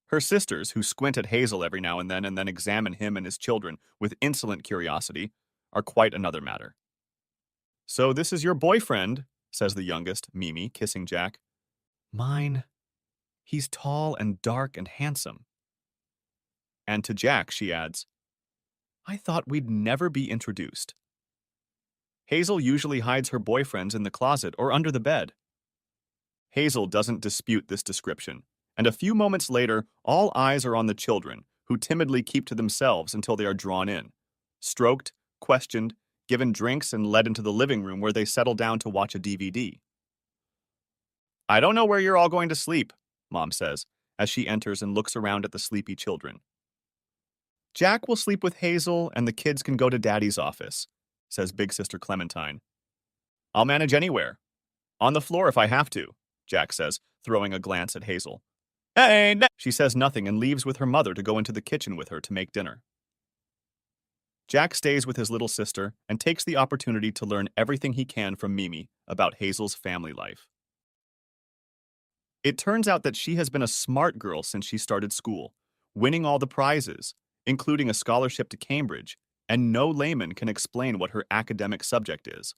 Speaker 1: Her sisters, who squint at Hazel every now and then examine him and his children with insolent curiosity, are quite another matter. "So this is your boyfriend," says the youngest, Mimi, kissing Jack. "Mine. He's tall and dark and handsome." And to Jack, she adds, "I thought we'd never be introduced." Hazel usually hides her boyfriends in the closet or under the bed. Hazel doesn't dispute this description, and a few moments later, all eyes are on the children, who timidly keep to themselves until they are drawn in, stroked, questioned, given drinks, and led into the living room where they settle down to watch a DVD. "I don't know where you're all going to sleep," Mom says, as she enters and looks around at the sleepy children. "Jack will sleep with Hazel, and the kids can go to Daddy's office," says Big Sister Clementine. "I'll manage anywhere. On the floor if I have to," Jack says, throwing a glance at Hazel. "Hey!" She says nothing and leaves with her mother to go into the kitchen with her to make dinner. Jack stays with his little sister and takes the opportunity to learn everything he can from Mimi about Hazel's family life. It turns out that she has been a smart girl since she started school, winning all the prizes, including a scholarship to Cambridge, and no layman can explain what her academic subject is.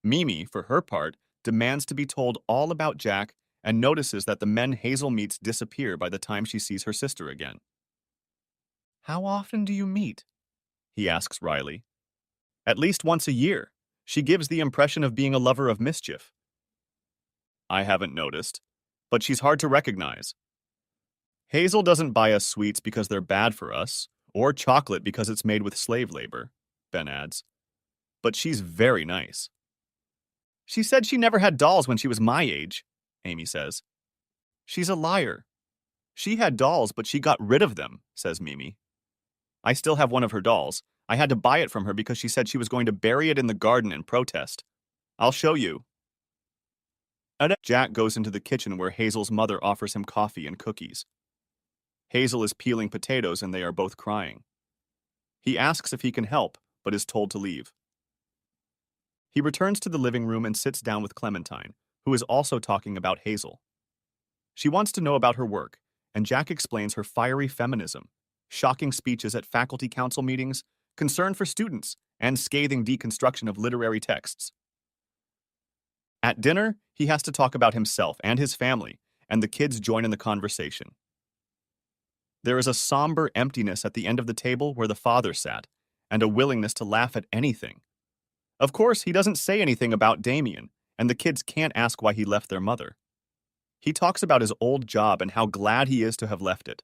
Speaker 1: Mimi, for her part, demands to be told all about Jack and notices that the men Hazel meets disappear by the time she sees her sister again. "How often do you meet?" he asks Riley. "At least once a year. She gives the impression of being a lover of mischief." "I haven't noticed, but she's hard to recognize." "Hazel doesn't buy us sweets because they're bad for us, or chocolate because it's made with slave labor," Ben adds. "But she's very nice." "She said she never had dolls when she was my age," Amy says. "She's a liar. She had dolls, but she got rid of them," says Mimi. "I still have one of her dolls. I had to buy it from her because she said she was going to bury it in the garden in protest. I'll show you." Jack goes into the kitchen where Hazel's mother offers him coffee and cookies. Hazel is peeling potatoes and they are both crying. He asks if he can help, but is told to leave. He returns to the living room and sits down with Clementine, who is also talking about Hazel. She wants to know about her work, and Jack explains her fiery feminism, shocking speeches at faculty council meetings, concern for students, and scathing deconstruction of literary texts. At dinner, he has to talk about himself and his family, and the kids join in the conversation. There is a somber emptiness at the end of the table where the father sat, and a willingness to laugh at anything. Of course, he doesn't say anything about Damien, and the kids can't ask why he left their mother. He talks about his old job and how glad he is to have left it.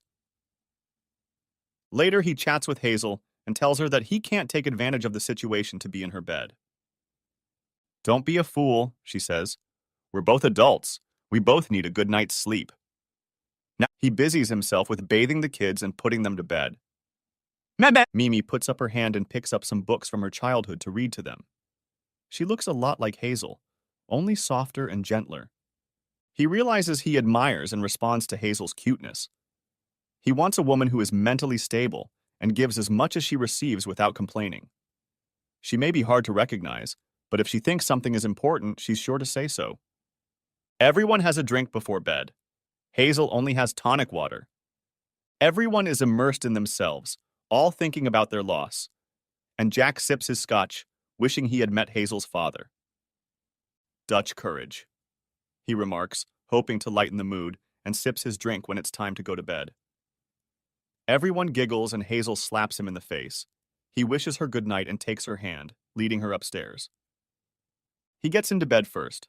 Speaker 1: Later, he chats with Hazel and tells her that he can't take advantage of the situation to be in her bed. "Don't be a fool," she says. "We're both adults. We both need a good night's sleep. Now he busies himself with bathing the kids and putting them to bed. Meh. Mimi puts up her hand and picks up some books from her childhood to read to them. She looks a lot like Hazel, only softer and gentler. He realizes he admires and responds to Hazel's cuteness. He wants a woman who is mentally stable and gives as much as she receives without complaining. She may be hard to recognize, but if she thinks something is important, she's sure to say so. Everyone has a drink before bed. Hazel only has tonic water. Everyone is immersed in themselves, all thinking about their loss. And Jack sips his scotch, wishing he had met Hazel's father. Dutch courage, he remarks, hoping to lighten the mood, and sips his drink when it's time to go to bed. Everyone giggles and Hazel slaps him in the face. He wishes her good night and takes her hand, leading her upstairs. He gets into bed first.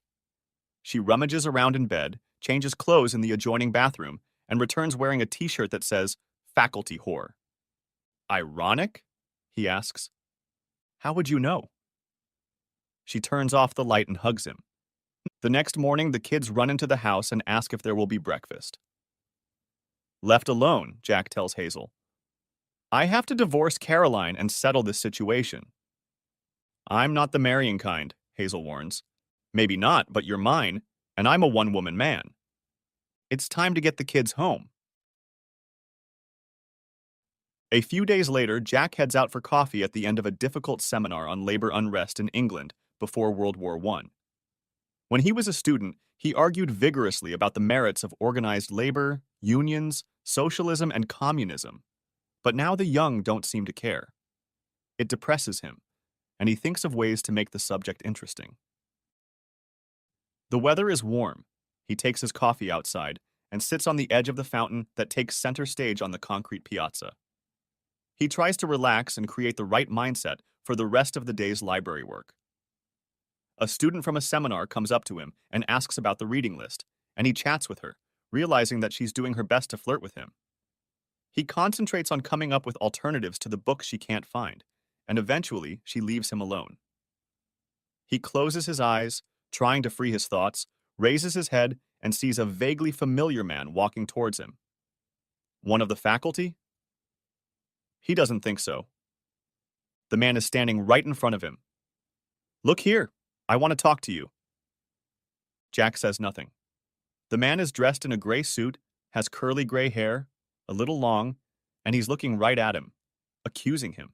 Speaker 1: She rummages around in bed, changes clothes in the adjoining bathroom, and returns wearing a t-shirt that says, "Faculty Whore." Ironic? He asks. How would you know? She turns off the light and hugs him. The next morning, the kids run into the house and ask if there will be breakfast. Left alone, Jack tells Hazel. I have to divorce Caroline and settle this situation. I'm not the marrying kind, Hazel warns. Maybe not, but you're mine, and I'm a one-woman man. It's time to get the kids home. A few days later, Jack heads out for coffee at the end of a difficult seminar on labor unrest in England before World War I. When he was a student, he argued vigorously about the merits of organized labor, unions, socialism, and communism. But now the young don't seem to care. It depresses him, and he thinks of ways to make the subject interesting. The weather is warm. He takes his coffee outside and sits on the edge of the fountain that takes center stage on the concrete piazza. He tries to relax and create the right mindset for the rest of the day's library work. A student from a seminar comes up to him and asks about the reading list, and he chats with her, realizing that she's doing her best to flirt with him. He concentrates on coming up with alternatives to the books she can't find, and eventually she leaves him alone. He closes his eyes, trying to free his thoughts, raises his head, and sees a vaguely familiar man walking towards him. One of the faculty? He doesn't think so. The man is standing right in front of him. Look here, I want to talk to you. Jack says nothing. The man is dressed in a gray suit, has curly gray hair, a little long, and he's looking right at him, accusing him.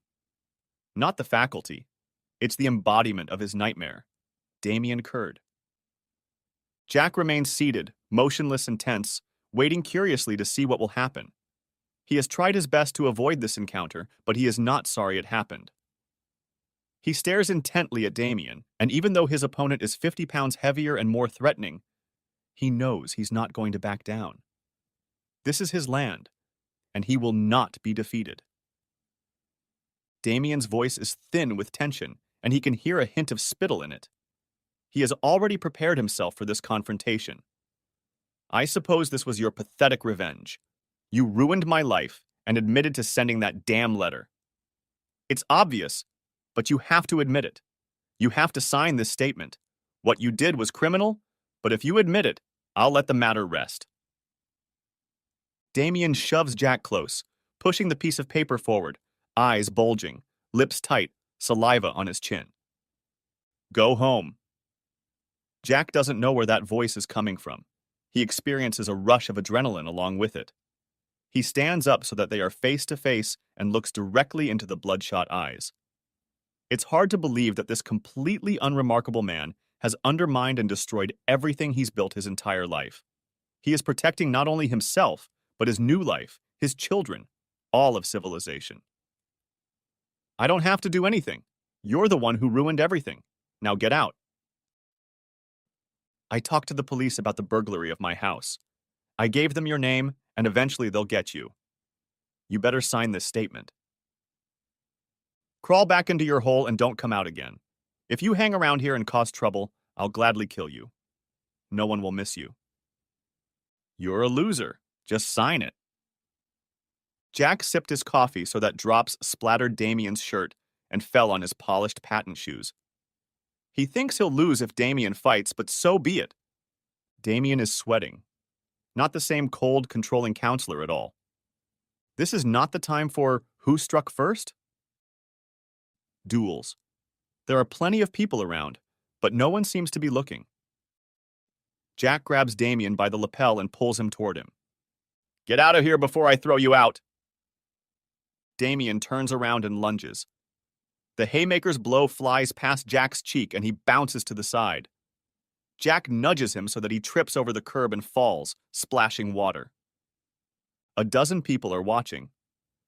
Speaker 1: Not the faculty. It's the embodiment of his nightmare, Damien Curd. Jack remains seated, motionless and tense, waiting curiously to see what will happen. He has tried his best to avoid this encounter, but he is not sorry it happened. He stares intently at Damien, and even though his opponent is 50 pounds heavier and more threatening, he knows he's not going to back down. This is his land, and he will not be defeated. Damien's voice is thin with tension, and he can hear a hint of spittle in it. He has already prepared himself for this confrontation. I suppose this was your pathetic revenge. You ruined my life and admitted to sending that damn letter. It's obvious, but you have to admit it. You have to sign this statement. What you did was criminal, but if you admit it, I'll let the matter rest. Damien shoves Jack close, pushing the piece of paper forward, eyes bulging, lips tight, saliva on his chin. Go home. Jack doesn't know where that voice is coming from. He experiences a rush of adrenaline along with it. He stands up so that they are face to face and looks directly into the bloodshot eyes. It's hard to believe that this completely unremarkable man has undermined and destroyed everything he's built his entire life. He is protecting not only himself, but his new life, his children, all of civilization. I don't have to do anything. You're the one who ruined everything. Now get out. I talked to the police about the burglary of my house. I gave them your name, and eventually they'll get you. You better sign this statement. Crawl back into your hole and don't come out again. If you hang around here and cause trouble, I'll gladly kill you. No one will miss you. You're a loser. Just sign it. Jack sipped his coffee so that drops splattered Damien's shirt and fell on his polished patent shoes. He thinks he'll lose if Damien fights, but so be it. Damien is sweating. Not the same cold, controlling counselor at all. This is not the time for who struck first? Duels. There are plenty of people around, but no one seems to be looking. Jack grabs Damien by the lapel and pulls him toward him. Get out of here before I throw you out! Damien turns around and lunges. The haymaker's blow flies past Jack's cheek and he bounces to the side. Jack nudges him so that he trips over the curb and falls, splashing water. A dozen people are watching.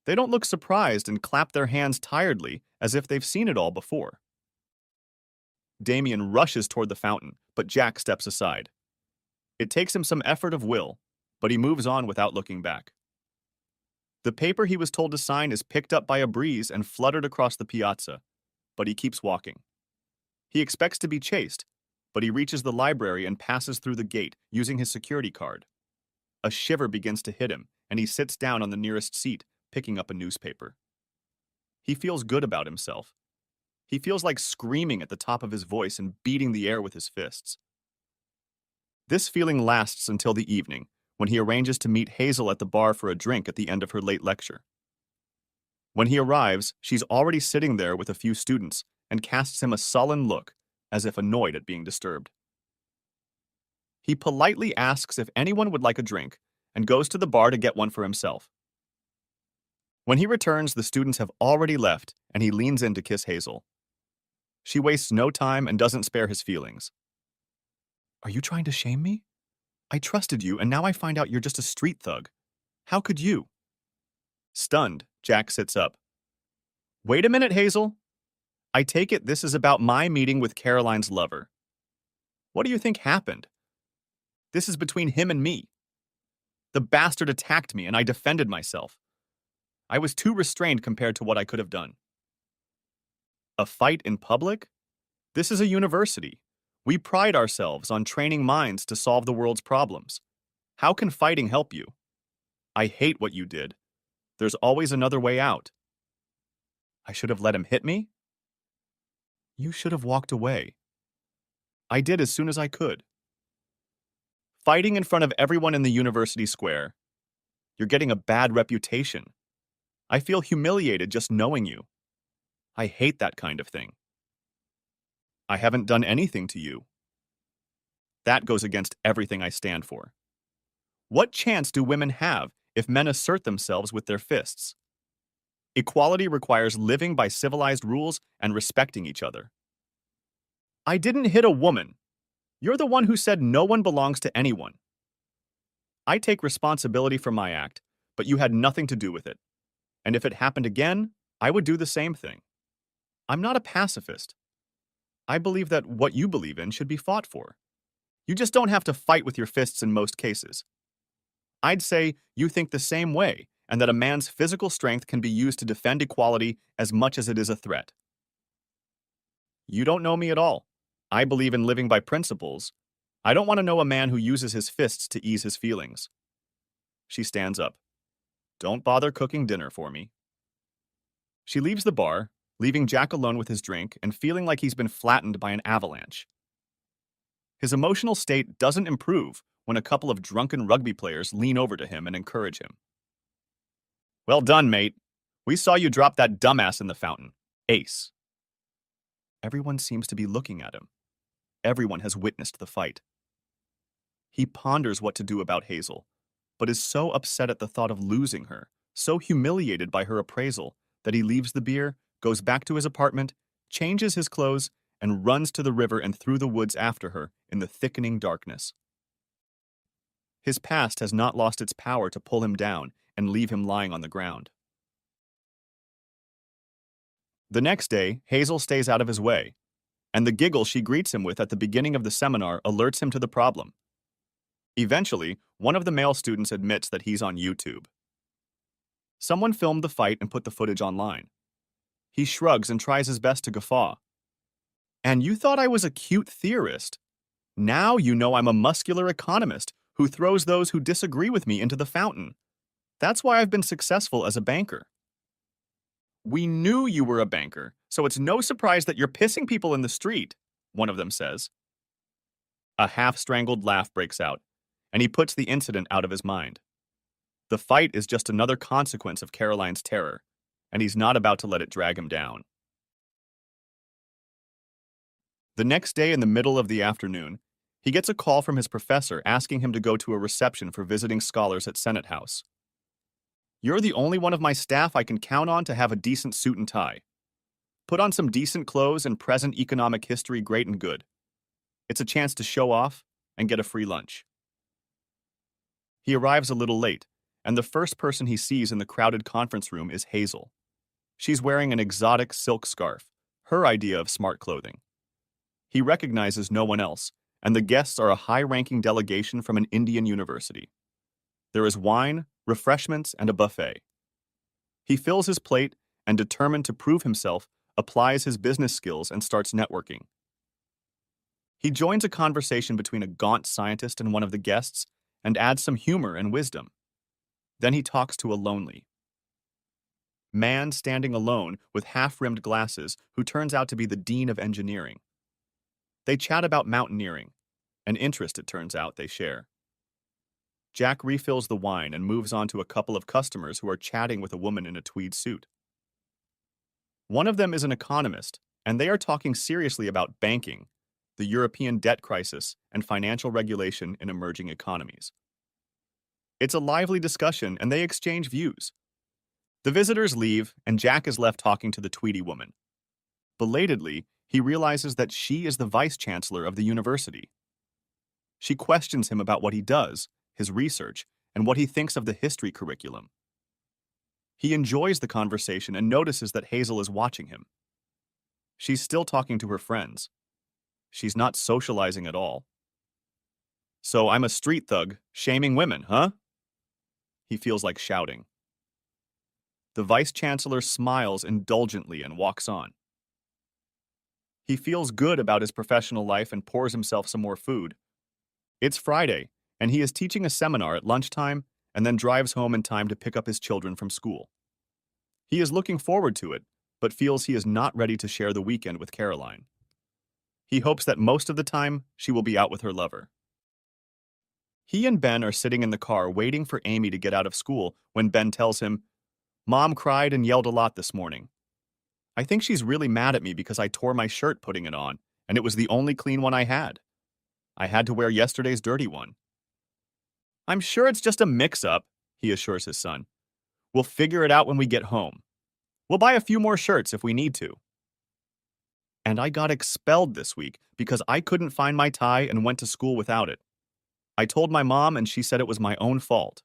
Speaker 1: They don't look surprised and clap their hands tiredly as if they've seen it all before. Damien rushes toward the fountain, but Jack steps aside. It takes him some effort of will, but he moves on without looking back. The paper he was told to sign is picked up by a breeze and fluttered across the piazza, but he keeps walking. He expects to be chased, but he reaches the library and passes through the gate using his security card. A shiver begins to hit him, and he sits down on the nearest seat, picking up a newspaper. He feels good about himself. He feels like screaming at the top of his voice and beating the air with his fists. This feeling lasts until the evening, when he arranges to meet Hazel at the bar for a drink at the end of her late lecture. When he arrives, she's already sitting there with a few students and casts him a sullen look, as if annoyed at being disturbed. He politely asks if anyone would like a drink and goes to the bar to get one for himself. When he returns, the students have already left, and he leans in to kiss Hazel. She wastes no time and doesn't spare his feelings. Are you trying to shame me? I trusted you, and now I find out you're just a street thug. How could you? Stunned, Jack sits up. Wait a minute, Hazel. I take it this is about my meeting with Caroline's lover. What do you think happened? This is between him and me. The bastard attacked me, and I defended myself. I was too restrained compared to what I could have done. A fight in public? This is a university. We pride ourselves on training minds to solve the world's problems. How can fighting help you? I hate what you did. There's always another way out. I should have let him hit me? You should have walked away. I did as soon as I could. Fighting in front of everyone in the university square. You're getting a bad reputation. I feel humiliated just knowing you. I hate that kind of thing. I haven't done anything to you. That goes against everything I stand for. What chance do women have if men assert themselves with their fists? Equality requires living by civilized rules and respecting each other. I didn't hit a woman. You're the one who said no one belongs to anyone. I take responsibility for my act, but you had nothing to do with it. And if it happened again, I would do the same thing. I'm not a pacifist. I believe that what you believe in should be fought for. You just don't have to fight with your fists in most cases. I'd say you think the same way, and that a man's physical strength can be used to defend equality as much as it is a threat. You don't know me at all. I believe in living by principles. I don't want to know a man who uses his fists to ease his feelings. She stands up. Don't bother cooking dinner for me. She leaves the bar, leaving Jack alone with his drink and feeling like he's been flattened by an avalanche. His emotional state doesn't improve when a couple of drunken rugby players lean over to him and encourage him. Well done, mate. We saw you drop that dumbass in the fountain. Ace. Everyone seems to be looking at him. Everyone has witnessed the fight. He ponders what to do about Hazel, but is so upset at the thought of losing her, so humiliated by her appraisal, that he leaves the beer, goes back to his apartment, changes his clothes, and runs to the river and through the woods after her in the thickening darkness. His past has not lost its power to pull him down and leave him lying on the ground. The next day, Hazel stays out of his way, and the giggle she greets him with at the beginning of the seminar alerts him to the problem. Eventually, one of the male students admits that he's on YouTube. Someone filmed the fight and put the footage online. He shrugs and tries his best to guffaw. And you thought I was a cute theorist. Now you know I'm a muscular economist who throws those who disagree with me into the fountain. That's why I've been successful as a banker. We knew you were a banker, so it's no surprise that you're pissing people in the street, one of them says. A half-strangled laugh breaks out, and he puts the incident out of his mind. The fight is just another consequence of Caroline's terror, and he's not about to let it drag him down. The next day in the middle of the afternoon, he gets a call from his professor asking him to go to a reception for visiting scholars at Senate House. "You're the only one of my staff I can count on to have a decent suit and tie. Put on some decent clothes and present economic history great and good. It's a chance to show off and get a free lunch." He arrives a little late, and the first person he sees in the crowded conference room is Hazel. She's wearing an exotic silk scarf, her idea of smart clothing. He recognizes no one else, and the guests are a high-ranking delegation from an Indian university. There is wine, refreshments, and a buffet. He fills his plate and, determined to prove himself, applies his business skills and starts networking. He joins a conversation between a gaunt scientist and one of the guests and adds some humor and wisdom. Then he talks to a lonely man standing alone with half-rimmed glasses who turns out to be the dean of engineering. They chat about mountaineering, an interest, it turns out, they share. Jack refills the wine and moves on to a couple of customers who are chatting with a woman in a tweed suit. One of them is an economist, and they are talking seriously about banking, the European debt crisis, and financial regulation in emerging economies. It's a lively discussion, and they exchange views. The visitors leave, and Jack is left talking to the tweedy woman. Belatedly, he realizes that she is the vice-chancellor of the university. She questions him about what he does, his research, and what he thinks of the history curriculum. He enjoys the conversation and notices that Hazel is watching him. She's still talking to her friends. She's not socializing at all. "So I'm a street thug, shaming women, huh?" He feels like shouting. The vice-chancellor smiles indulgently and walks on. He feels good about his professional life and pours himself some more food. It's Friday, and he is teaching a seminar at lunchtime and then drives home in time to pick up his children from school. He is looking forward to it, but feels he is not ready to share the weekend with Caroline. He hopes that most of the time she will be out with her lover. He and Ben are sitting in the car waiting for Amy to get out of school when Ben tells him, "Mom cried and yelled a lot this morning. I think she's really mad at me because I tore my shirt putting it on, and it was the only clean one I had. I had to wear yesterday's dirty one." "I'm sure it's just a mix-up," he assures his son. "We'll figure it out when we get home. We'll buy a few more shirts if we need to." "And I got expelled this week because I couldn't find my tie and went to school without it. I told my mom and she said it was my own fault."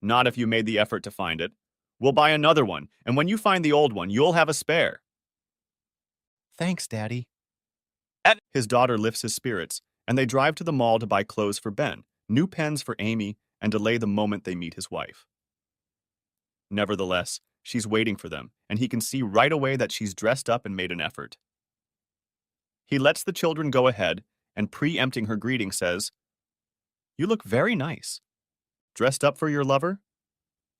Speaker 1: "Not if you made the effort to find it. We'll buy another one, and when you find the old one, you'll have a spare." "Thanks, Daddy." His daughter lifts his spirits, and they drive to the mall to buy clothes for Ben, new pens for Amy, and delay the moment they meet his wife. Nevertheless, she's waiting for them, and he can see right away that she's dressed up and made an effort. He lets the children go ahead, and preempting her greeting says, "You look very nice. Dressed up for your lover?"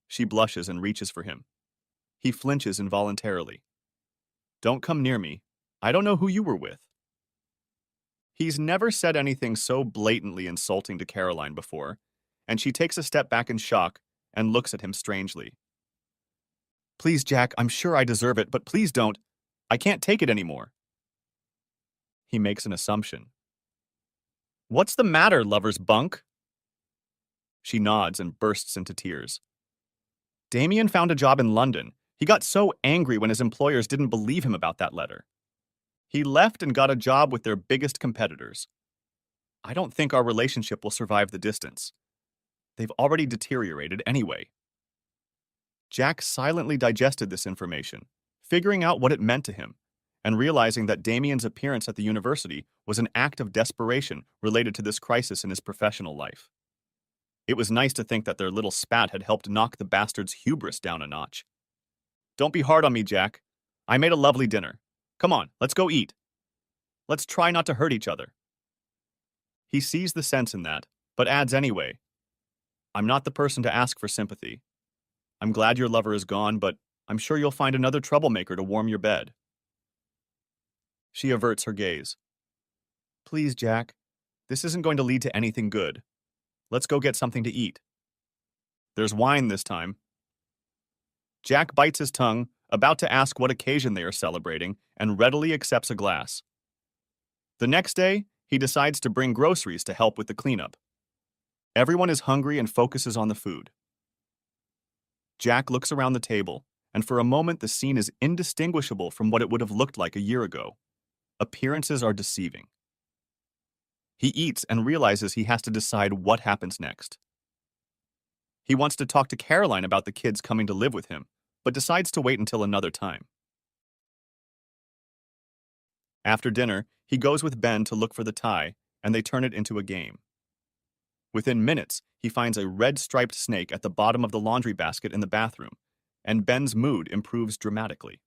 Speaker 1: She blushes and reaches for him. He flinches involuntarily. "Don't come near me. I don't know who you were with." He's never said anything so blatantly insulting to Caroline before, and she takes a step back in shock and looks at him strangely. "Please, Jack, I'm sure I deserve it, but please don't. I can't take it anymore." He makes an assumption. "What's the matter, lover's bunk?" She nods and bursts into tears. "Damien found a job in London. He got so angry when his employers didn't believe him about that letter. He left and got a job with their biggest competitors. I don't think our relationship will survive the distance. They've already deteriorated anyway." Jack silently digested this information, figuring out what it meant to him, and realizing that Damien's appearance at the university was an act of desperation related to this crisis in his professional life. It was nice to think that their little spat had helped knock the bastard's hubris down a notch. "Don't be hard on me, Jack. I made a lovely dinner. Come on, let's go eat. Let's try not to hurt each other." He sees the sense in that, but adds anyway, "I'm not the person to ask for sympathy. I'm glad your lover is gone, but I'm sure you'll find another troublemaker to warm your bed." She averts her gaze. "Please, Jack, This isn't going to lead to anything good. Let's go get something to eat. There's wine this time. Jack bites his tongue, about to ask what occasion they are celebrating, and readily accepts a glass. The next day, he decides to bring groceries to help with the cleanup. Everyone is hungry and focuses on the food. Jack looks around the table, and for a moment the scene is indistinguishable from what it would have looked like a year ago. Appearances are deceiving. He eats and realizes he has to decide what happens next. He wants to talk to Caroline about the kids coming to live with him, but decides to wait until another time. After dinner, he goes with Ben to look for the tie, and they turn it into a game. Within minutes, he finds a red-striped snake at the bottom of the laundry basket in the bathroom, and Ben's mood improves dramatically.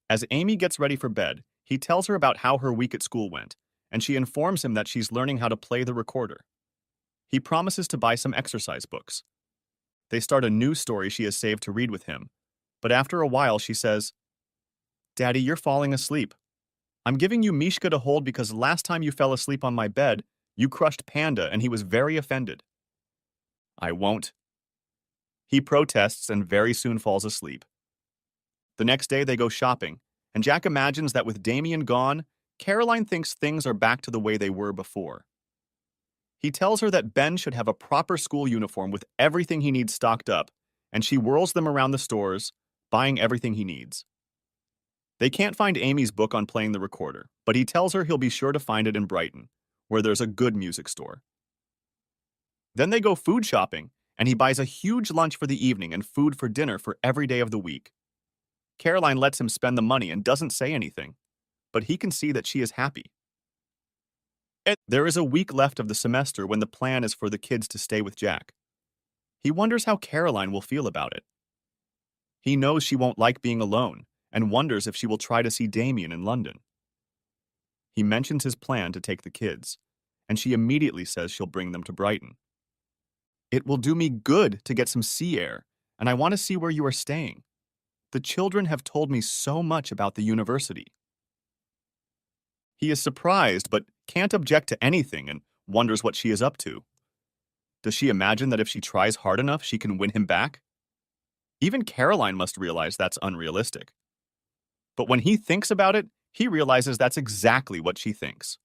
Speaker 1: As Amy gets ready for bed, he tells her about how her week at school went, and she informs him that she's learning how to play the recorder. He promises to buy some exercise books. They start a new story she has saved to read with him, but after a while she says, "Daddy, you're falling asleep. I'm giving you Mishka to hold because last time you fell asleep on my bed, you crushed Panda and he was very offended." "I won't." He protests and very soon falls asleep. The next day they go shopping, and Jack imagines that with Damien gone, Caroline thinks things are back to the way they were before. He tells her that Ben should have a proper school uniform with everything he needs stocked up, and she whirls them around the stores, buying everything he needs. They can't find Amy's book on playing the recorder, but he tells her he'll be sure to find it in Brighton, where there's a good music store. Then they go food shopping, and he buys a huge lunch for the evening and food for dinner for every day of the week. Caroline lets him spend the money and doesn't say anything, but he can see that she is happy. There is a week left of the semester when the plan is for the kids to stay with Jack. He wonders how Caroline will feel about it. He knows she won't like being alone and wonders if she will try to see Damien in London. He mentions his plan to take the kids, and she immediately says she'll bring them to Brighton. "It will do me good to get some sea air, and I want to see where you are staying. The children have told me so much about the university." He is surprised but can't object to anything and wonders what she is up to. Does she imagine that if she tries hard enough, she can win him back? Even Caroline must realize that's unrealistic. But when he thinks about it, he realizes that's exactly what she thinks.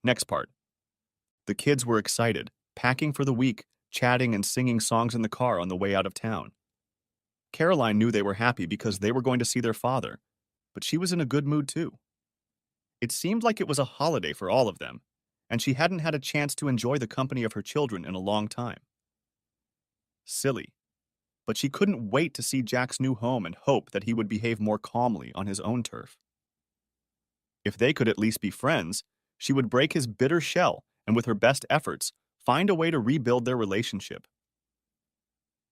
Speaker 1: Next part. The kids were excited, packing for the week, chatting and singing songs in the car on the way out of town. Caroline knew they were happy because they were going to see their father, but she was in a good mood too. It seemed like it was a holiday for all of them, and she hadn't had a chance to enjoy the company of her children in a long time. Silly. But she couldn't wait to see Jack's new home and hope that he would behave more calmly on his own turf. If they could at least be friends, she would break his bitter shell and with her best efforts, find a way to rebuild their relationship.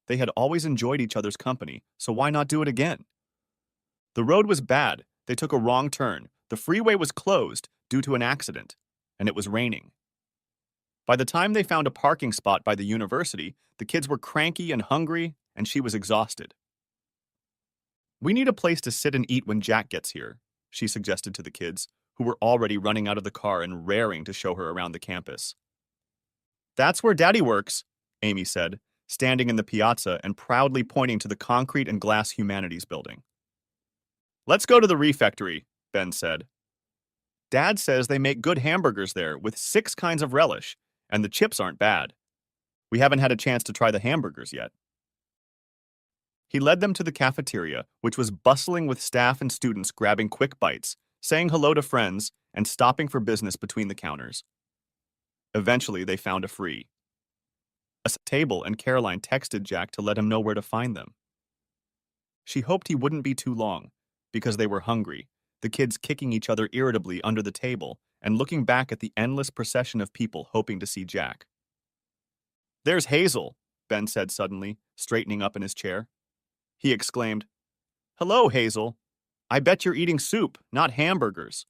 Speaker 1: They had always enjoyed each other's company, so why not do it again? The road was bad, they took a wrong turn, the freeway was closed due to an accident, and it was raining. By the time they found a parking spot by the university, the kids were cranky and hungry, and she was exhausted. "We need a place to sit and eat when Jack gets here," she suggested to the kids, who were already running out of the car and raring to show her around the campus. "That's where Daddy works," Amy said, standing in the piazza and proudly pointing to the concrete and glass humanities building. "Let's go to the refectory," Ben said. "Dad says they make good hamburgers there with 6 kinds of relish, and the chips aren't bad. We haven't had a chance to try the hamburgers yet." He led them to the cafeteria, which was bustling with staff and students grabbing quick bites, saying hello to friends, and stopping for business between the counters. Eventually, they found a free table, and Caroline texted Jack to let him know where to find them. She hoped he wouldn't be too long, because they were hungry, the kids kicking each other irritably under the table and looking back at the endless procession of people hoping to see Jack. "There's Hazel," Ben said suddenly, straightening up in his chair. He exclaimed, "Hello, Hazel. I bet you're eating soup, not hamburgers."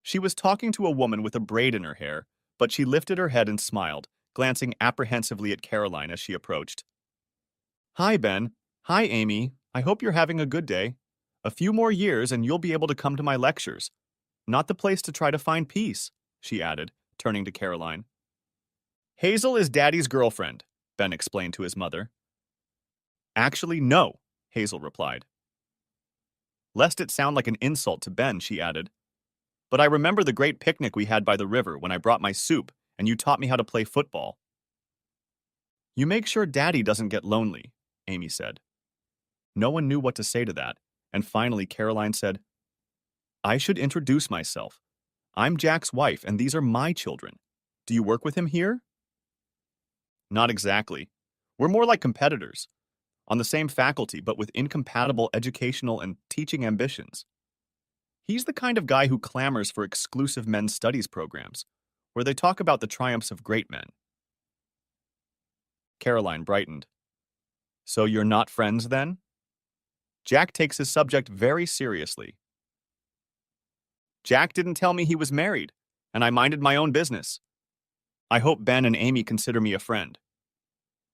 Speaker 1: She was talking to a woman with a braid in her hair, but she lifted her head and smiled, glancing apprehensively at Caroline as she approached. "Hi, Ben. Hi, Amy. I hope you're having a good day. A few more years and you'll be able to come to my lectures. Not the place to try to find peace, she added, turning to Caroline. Hazel is Daddy's girlfriend, Ben explained to his mother. Actually, no, Hazel replied. Lest it sound like an insult to Ben, she added. But I remember the great picnic we had by the river when I brought my soup and you taught me how to play football. You make sure Daddy doesn't get lonely, Amy said. No one knew what to say to that, and finally Caroline said, I should introduce myself. I'm Jack's wife, and these are my children. Do you work with him here? Not exactly. We're more like competitors, on the same faculty but with incompatible educational and teaching ambitions. He's the kind of guy who clamors for exclusive men's studies programs, where they talk about the triumphs of great men. Caroline brightened. So you're not friends then? Jack takes his subject very seriously. Jack didn't tell me he was married, and I minded my own business. I hope Ben and Amy consider me a friend.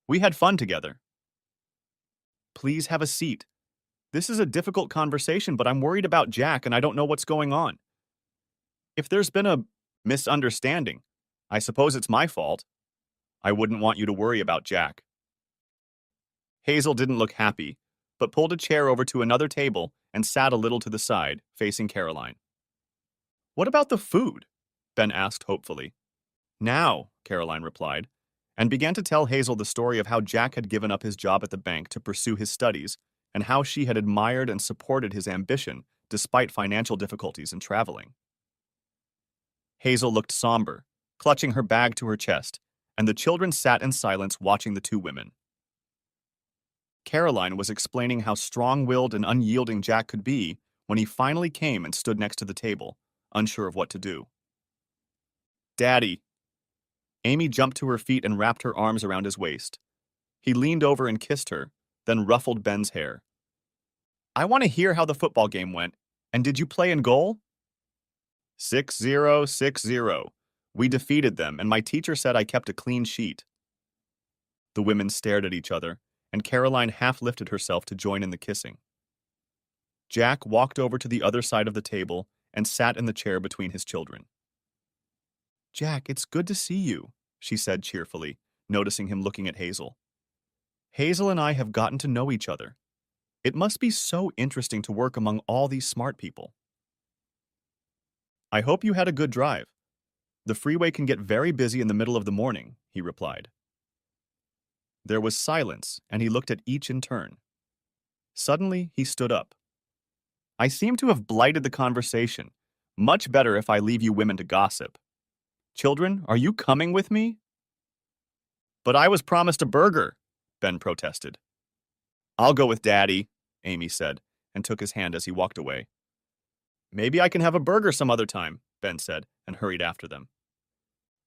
Speaker 1: We had fun together. Please have a seat. This is a difficult conversation, but I'm worried about Jack and I don't know what's going on. If there's been a misunderstanding, I suppose it's my fault. I wouldn't want you to worry about Jack. Hazel didn't look happy, but pulled a chair over to another table and sat a little to the side, facing Caroline. What about the food? Ben asked hopefully. Now, Caroline replied, and began to tell Hazel the story of how Jack had given up his job at the bank to pursue his studies and how she had admired and supported his ambition despite financial difficulties in traveling. Hazel looked somber, clutching her bag to her chest, and the children sat in silence watching the two women. Caroline was explaining how strong-willed and unyielding Jack could be when he finally came and stood next to the table, unsure of what to do. Daddy. Amy jumped to her feet and wrapped her arms around his waist. He leaned over and kissed her, then ruffled Ben's hair. I want to hear how the football game went. And did you play in goal? 6-0, 6-0. We defeated them, and my teacher said I kept a clean sheet. The women stared at each other, and Caroline half lifted herself to join in the kissing. Jack walked over to the other side of the table and sat in the chair between his children. Jack, it's good to see you, she said cheerfully, noticing him looking at Hazel. Hazel and I have gotten to know each other. It must be so interesting to work among all these smart people. I hope you had a good drive. The freeway can get very busy in the middle of the morning, he replied. There was silence, and he looked at each in turn. Suddenly, he stood up. I seem to have blighted the conversation. Much better if I leave you women to gossip. Children, are you coming with me? But I was promised a burger, Ben protested. I'll go with Daddy, Amy said, and took his hand as he walked away. Maybe I can have a burger some other time, Ben said, and hurried after them.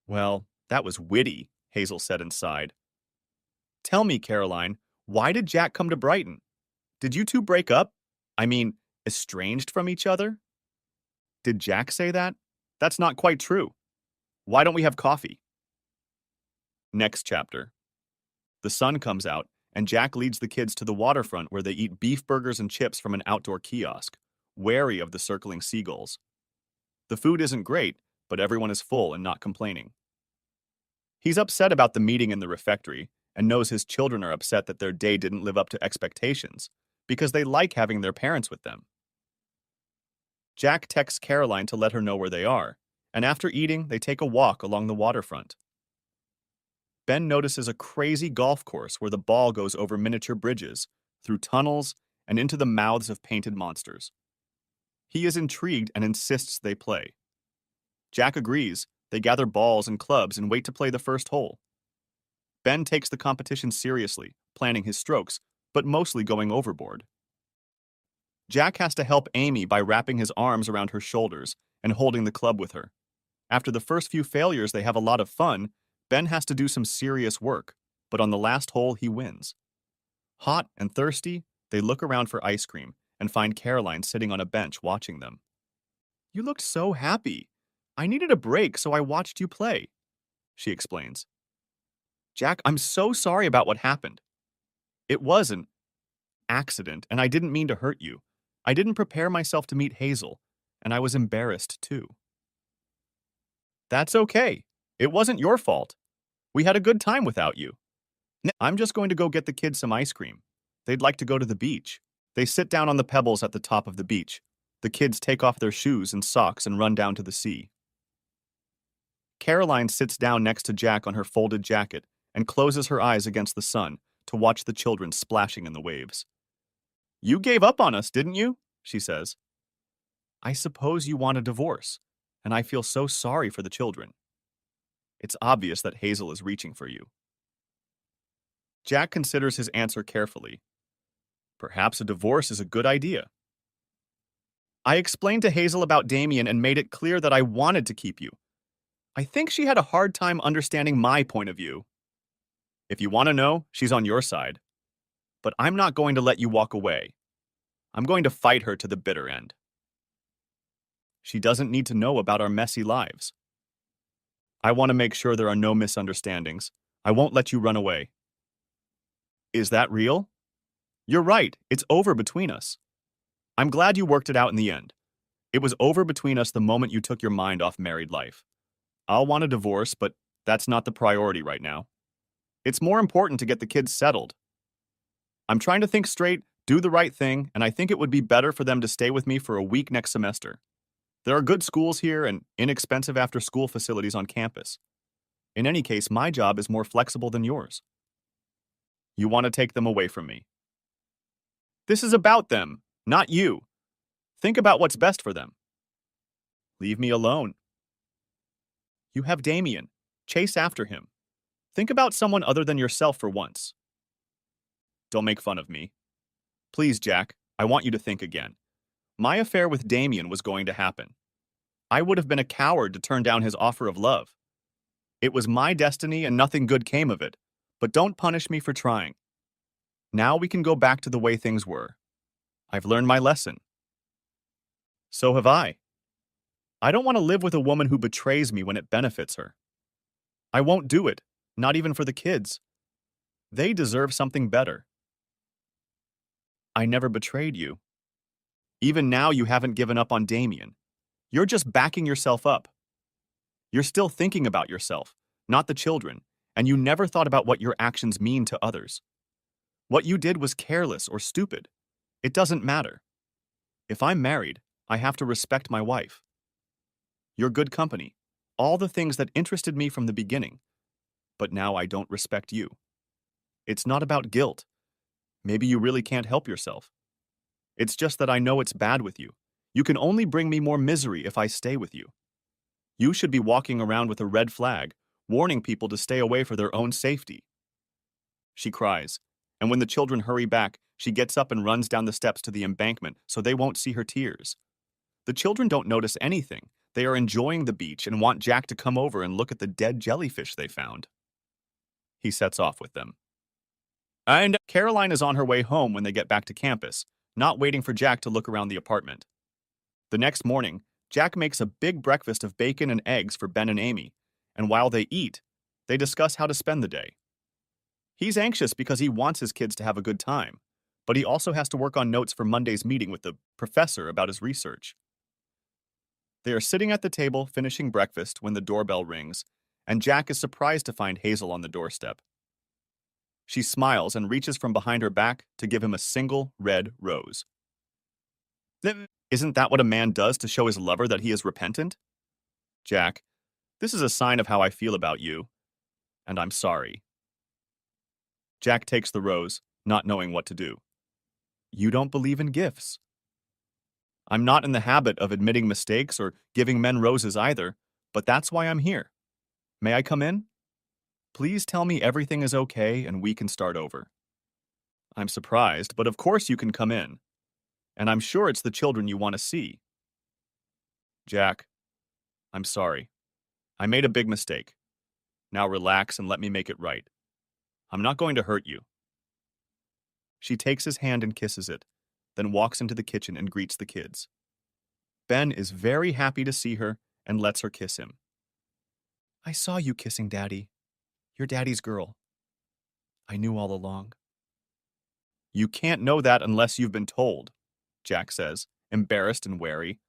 Speaker 1: Well, that was witty, Hazel said and sighed. Tell me, Caroline, why did Jack come to Brighton? Did you two break up? I mean, estranged from each other? Did Jack say that? That's not quite true. Why don't we have coffee? Next chapter. The sun comes out, and Jack leads the kids to the waterfront where they eat beef burgers and chips from an outdoor kiosk, wary of the circling seagulls. The food isn't great, but everyone is full and not complaining. He's upset about the meeting in the refectory and knows his children are upset that their day didn't live up to expectations because they like having their parents with them. Jack texts Caroline to let her know where they are, and after eating, they take a walk along the waterfront. Ben notices a crazy golf course where the ball goes over miniature bridges, through tunnels, and into the mouths of painted monsters. He is intrigued and insists they play. Jack agrees. They gather balls and clubs and wait to play the first hole. Ben takes the competition seriously, planning his strokes, but mostly going overboard. Jack has to help Amy by wrapping his arms around her shoulders and holding the club with her. After the first few failures, they have a lot of fun. Ben has to do some serious work, but on the last hole, he wins. Hot and thirsty, they look around for ice cream and find Caroline sitting on a bench watching them. You looked so happy. I needed a break, so I watched you play, she explains. Jack, I'm so sorry about what happened. It was an accident, and I didn't mean to hurt you. I didn't prepare myself to meet Hazel, and I was embarrassed too. That's okay. It wasn't your fault. We had a good time without you. I'm just going to go get the kids some ice cream. They'd like to go to the beach. They sit down on the pebbles at the top of the beach. The kids take off their shoes and socks and run down to the sea. Caroline sits down next to Jack on her folded jacket and closes her eyes against the sun to watch the children splashing in the waves. You gave up on us, didn't you? She says. I suppose you want a divorce, and I feel so sorry for the children. It's obvious that Hazel is reaching for you. Jack considers his answer carefully. Perhaps a divorce is a good idea. I explained to Hazel about Damien and made it clear that I wanted to keep you. I think she had a hard time understanding my point of view. If you want to know, she's on your side. But I'm not going to let you walk away. I'm going to fight her to the bitter end. She doesn't need to know about our messy lives. I want to make sure there are no misunderstandings. I won't let you run away. Is that real? You're right, it's over between us. I'm glad you worked it out in the end. It was over between us the moment you took your mind off married life. I'll want a divorce, but that's not the priority right now. It's more important to get the kids settled. I'm trying to think straight, do the right thing, and I think it would be better for them to stay with me for a week next semester. There are good schools here and inexpensive after-school facilities on campus. In any case, my job is more flexible than yours. You want to take them away from me. This is about them, not you. Think about what's best for them. Leave me alone. You have Damien. Chase after him. Think about someone other than yourself for once. Don't make fun of me. Please, Jack, I want you to think again. My affair with Damien was going to happen. I would have been a coward to turn down his offer of love. It was my destiny and nothing good came of it, but don't punish me for trying. Now we can go back to the way things were. I've learned my lesson. So have I. I don't want to live with a woman who betrays me when it benefits her. I won't do it, not even for the kids. They deserve something better. I never betrayed you. Even now you haven't given up on Damien. You're just backing yourself up. You're still thinking about yourself, not the children, and you never thought about what your actions mean to others. What you did was careless or stupid. It doesn't matter. If I'm married, I have to respect my wife. You're good company, all the things that interested me from the beginning, but now I don't respect you. It's not about guilt. Maybe you really can't help yourself. It's just that I know it's bad with you. You can only bring me more misery if I stay with you. You should be walking around with a red flag, warning people to stay away for their own safety. She cries, and when the children hurry back, she gets up and runs down the steps to the embankment so they won't see her tears. The children don't notice anything. They are enjoying the beach and want Jack to come over and look at the dead jellyfish they found. He sets off with them. And Caroline is on her way home when they get back to campus, not waiting for Jack to look around the apartment. The next morning, Jack makes a big breakfast of bacon and eggs for Ben and Amy, and while they eat, they discuss how to spend the day. He's anxious because he wants his kids to have a good time, but he also has to work on notes for Monday's meeting with the professor about his research. They are sitting at the table finishing breakfast when the doorbell rings, and Jack is surprised to find Hazel on the doorstep. She smiles and reaches from behind her back to give him a single red rose. Isn't that what a man does to show his lover that he is repentant? Jack, this is a sign of how I feel about you, and I'm sorry. Jack takes the rose, not knowing what to do. You don't believe in gifts. I'm not in the habit of admitting mistakes or giving men roses either, but that's why I'm here. May I come in? Please tell me everything is okay and we can start over. I'm surprised, but of course you can come in. And I'm sure it's the children you want to see. Jack, I'm sorry. I made a big mistake. Now relax and let me make it right. I'm not going to hurt you. She takes his hand and kisses it, then walks into the kitchen and greets the kids. Ben is very happy to see her and lets her kiss him. I saw you kissing Daddy. You're Daddy's girl. I knew all along. You can't know that unless you've been told. Jack says, embarrassed and wary.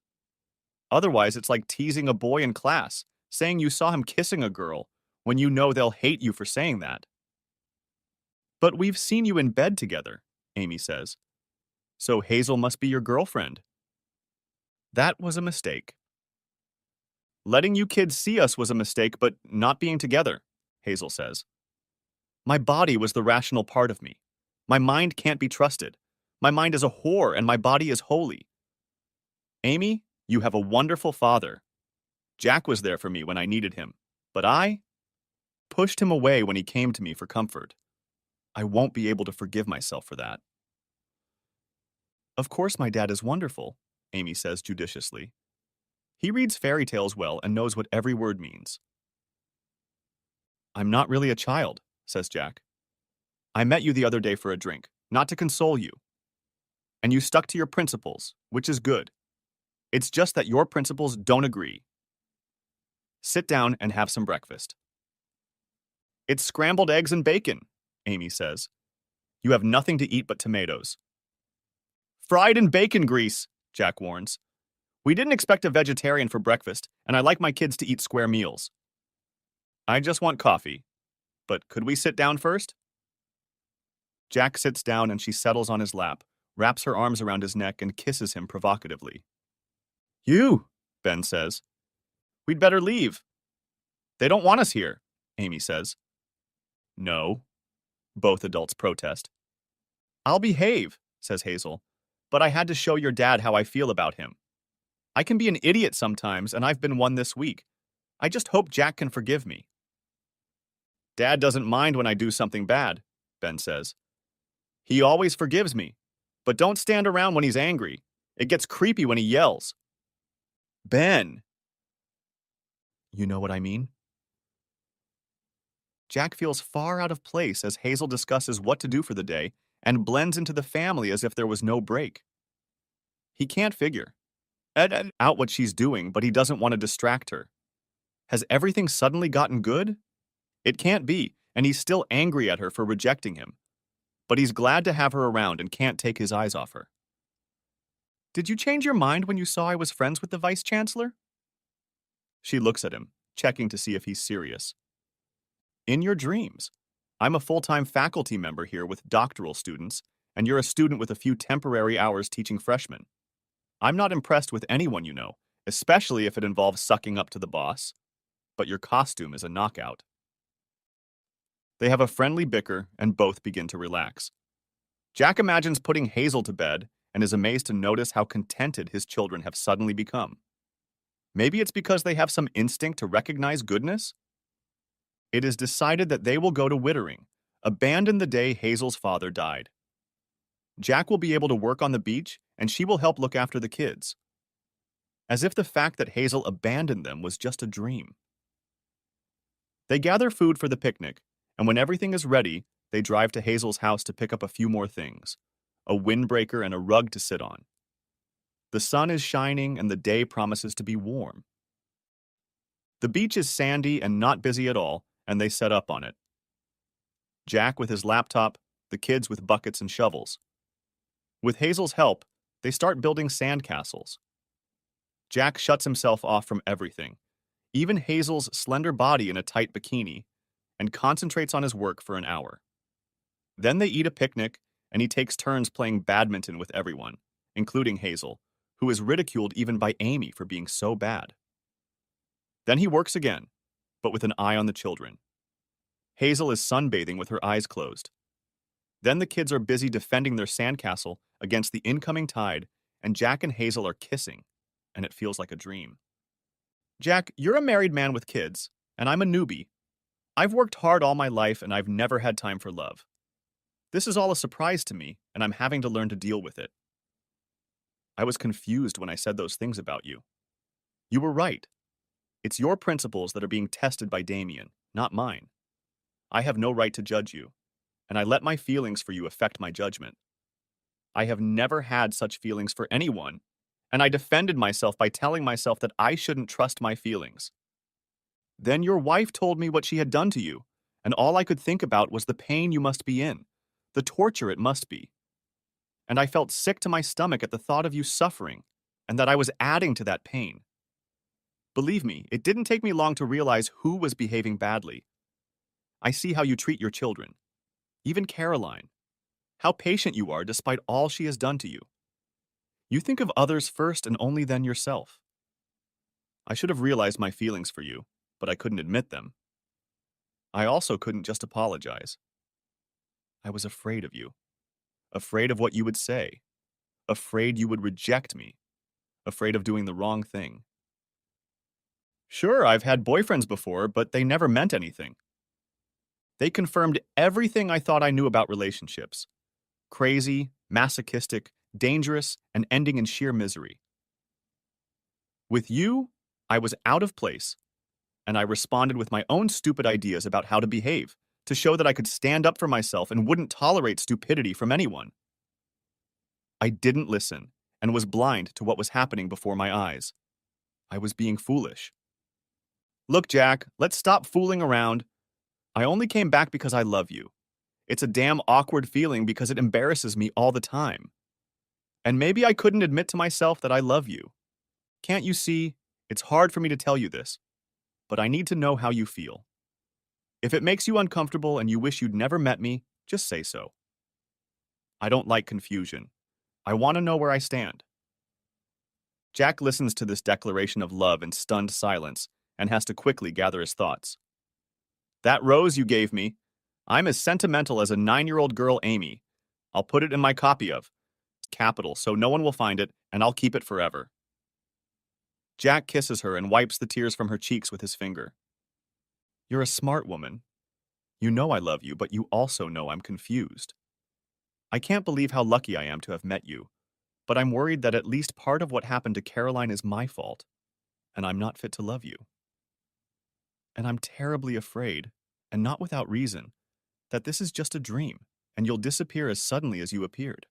Speaker 1: Otherwise, it's like teasing a boy in class, saying you saw him kissing a girl, when you know they'll hate you for saying that. But we've seen you in bed together, Amy says. So Hazel must be your girlfriend. That was a mistake. Letting you kids see us was a mistake, but not being together, Hazel says. My body was the rational part of me. My mind can't be trusted. My mind is a whore and my body is holy. Amy, you have a wonderful father. Jack was there for me when I needed him, but I pushed him away when he came to me for comfort. I won't be able to forgive myself for that. Of course my dad is wonderful, Amy says judiciously. He reads fairy tales well and knows what every word means. I'm not really a child, says Jack. I met you the other day for a drink, not to console you. And you stuck to your principles, which is good. It's just that your principles don't agree. Sit down and have some breakfast. It's scrambled eggs and bacon, Amy says. You have nothing to eat but tomatoes. Fried in bacon grease, Jack warns. We didn't expect a vegetarian for breakfast, and I like my kids to eat square meals. I just want coffee. But could we sit down first? Jack sits down and she settles on his lap, wraps her arms around his neck, and kisses him provocatively. You, Ben says. We'd better leave. They don't want us here, Amy says. No, both adults protest. I'll behave, says Hazel, but I had to show your dad how I feel about him. I can be an idiot sometimes, and I've been one this week. I just hope Jack can forgive me. Dad doesn't mind when I do something bad, Ben says. He always forgives me, but don't stand around when he's angry. It gets creepy when he yells. Ben! You know what I mean? Jack feels far out of place as Hazel discusses what to do for the day and blends into the family as if there was no break. He can't figure out what she's doing, but he doesn't want to distract her. Has everything suddenly gotten good? It can't be, and he's still angry at her for rejecting him. But he's glad to have her around and can't take his eyes off her. Did you change your mind when you saw I was friends with the vice chancellor? She looks at him, checking to see if he's serious. In your dreams. I'm a full-time faculty member here with doctoral students, and you're a student with a few temporary hours teaching freshmen. I'm not impressed with anyone you know, especially if it involves sucking up to the boss. But your costume is a knockout. They have a friendly bicker and both begin to relax. Jack imagines putting Hazel to bed and is amazed to notice how contented his children have suddenly become. Maybe it's because they have some instinct to recognize goodness? It is decided that they will go to Wittering, abandoned the day Hazel's father died. Jack will be able to work on the beach, and she will help look after the kids. As if the fact that Hazel abandoned them was just a dream. They gather food for the picnic, and when everything is ready, they drive to Hazel's house to pick up a few more things, a windbreaker and a rug to sit on. The sun is shining and the day promises to be warm. The beach is sandy and not busy at all, and they set up on it. Jack with his laptop, the kids with buckets and shovels. With Hazel's help, they start building sandcastles. Jack shuts himself off from everything, even Hazel's slender body in a tight bikini, and concentrates on his work for an hour. Then they eat a picnic, and he takes turns playing badminton with everyone, including Hazel, who is ridiculed even by Amy for being so bad. Then he works again, but with an eye on the children. Hazel is sunbathing with her eyes closed. Then the kids are busy defending their sandcastle against the incoming tide, and Jack and Hazel are kissing, and it feels like a dream. Jack, you're a married man with kids, and I'm a newbie. I've worked hard all my life, and I've never had time for love. This is all a surprise to me, and I'm having to learn to deal with it. I was confused when I said those things about you. You were right. It's your principles that are being tested by Damien, not mine. I have no right to judge you, and I let my feelings for you affect my judgment. I have never had such feelings for anyone, and I defended myself by telling myself that I shouldn't trust my feelings. Then your wife told me what she had done to you, and all I could think about was the pain you must be in, the torture it must be. and I felt sick to my stomach at the thought of you suffering, and that I was adding to that pain. Believe me, it didn't take me long to realize who was behaving badly. I see how you treat your children, even Caroline, how patient you are despite all she has done to you. You think of others first and only then yourself. I should have realized my feelings for you, but I couldn't admit them. I also couldn't just apologize. I was afraid of you, afraid of what you would say, afraid you would reject me, afraid of doing the wrong thing. Sure, I've had boyfriends before, but they never meant anything. They confirmed everything I thought I knew about relationships: crazy, masochistic, dangerous, and ending in sheer misery. With you, I was out of place, and I responded with my own stupid ideas about how to behave, to show that I could stand up for myself and wouldn't tolerate stupidity from anyone. I didn't listen, and was blind to what was happening before my eyes. I was being foolish. Look, Jack, let's stop fooling around. I only came back because I love you. It's a damn awkward feeling because it embarrasses me all the time. And maybe I couldn't admit to myself that I love you. Can't you see? It's hard for me to tell you this, but I need to know how you feel. If it makes you uncomfortable and you wish you'd never met me, just say so. I don't like confusion. I want to know where I stand. Jack listens to this declaration of love in stunned silence and has to quickly gather his thoughts. That rose you gave me, I'm as sentimental as a 9-year-old girl, Amy. I'll put it in my copy of. It's capital, so no one will find it, and I'll keep it forever. Jack kisses her and wipes the tears from her cheeks with his finger. You're a smart woman. You know I love you, but you also know I'm confused. I can't believe how lucky I am to have met you, but I'm worried that at least part of what happened to Caroline is my fault, and I'm not fit to love you. And I'm terribly afraid, and not without reason, that this is just a dream, and you'll disappear as suddenly as you appeared.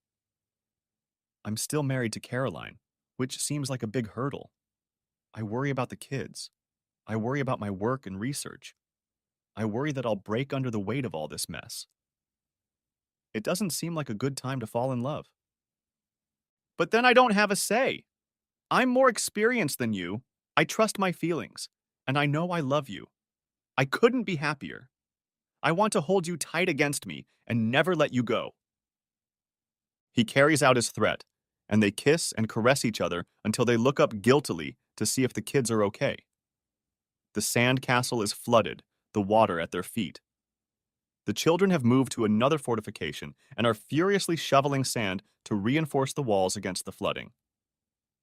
Speaker 1: I'm still married to Caroline, which seems like a big hurdle. I worry about the kids. I worry about my work and research. I worry that I'll break under the weight of all this mess. It doesn't seem like a good time to fall in love. But then I don't have a say. I'm more experienced than you. I trust my feelings, and I know I love you. I couldn't be happier. I want to hold you tight against me and never let you go. He carries out his threat, and they kiss and caress each other until they look up guiltily to see if the kids are okay. The sand castle is flooded, the water at their feet. The children have moved to another fortification and are furiously shoveling sand to reinforce the walls against the flooding.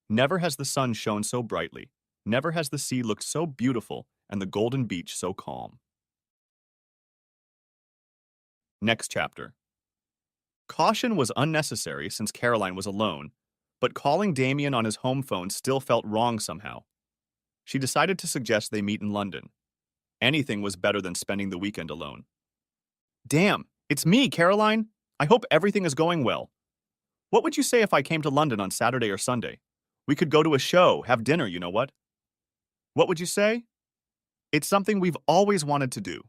Speaker 1: Never has the sun shone so brightly. Never has the sea looked so beautiful and the golden beach so calm. Next chapter. Caution was unnecessary since Caroline was alone, but calling Damien on his home phone still felt wrong somehow. She decided to suggest they meet in London. Anything was better than spending the weekend alone. Damn, it's me, Caroline. I hope everything is going well. What would you say if I came to London on Saturday or Sunday? We could go to a show, have dinner, you know what? What would you say? It's something we've always wanted to do.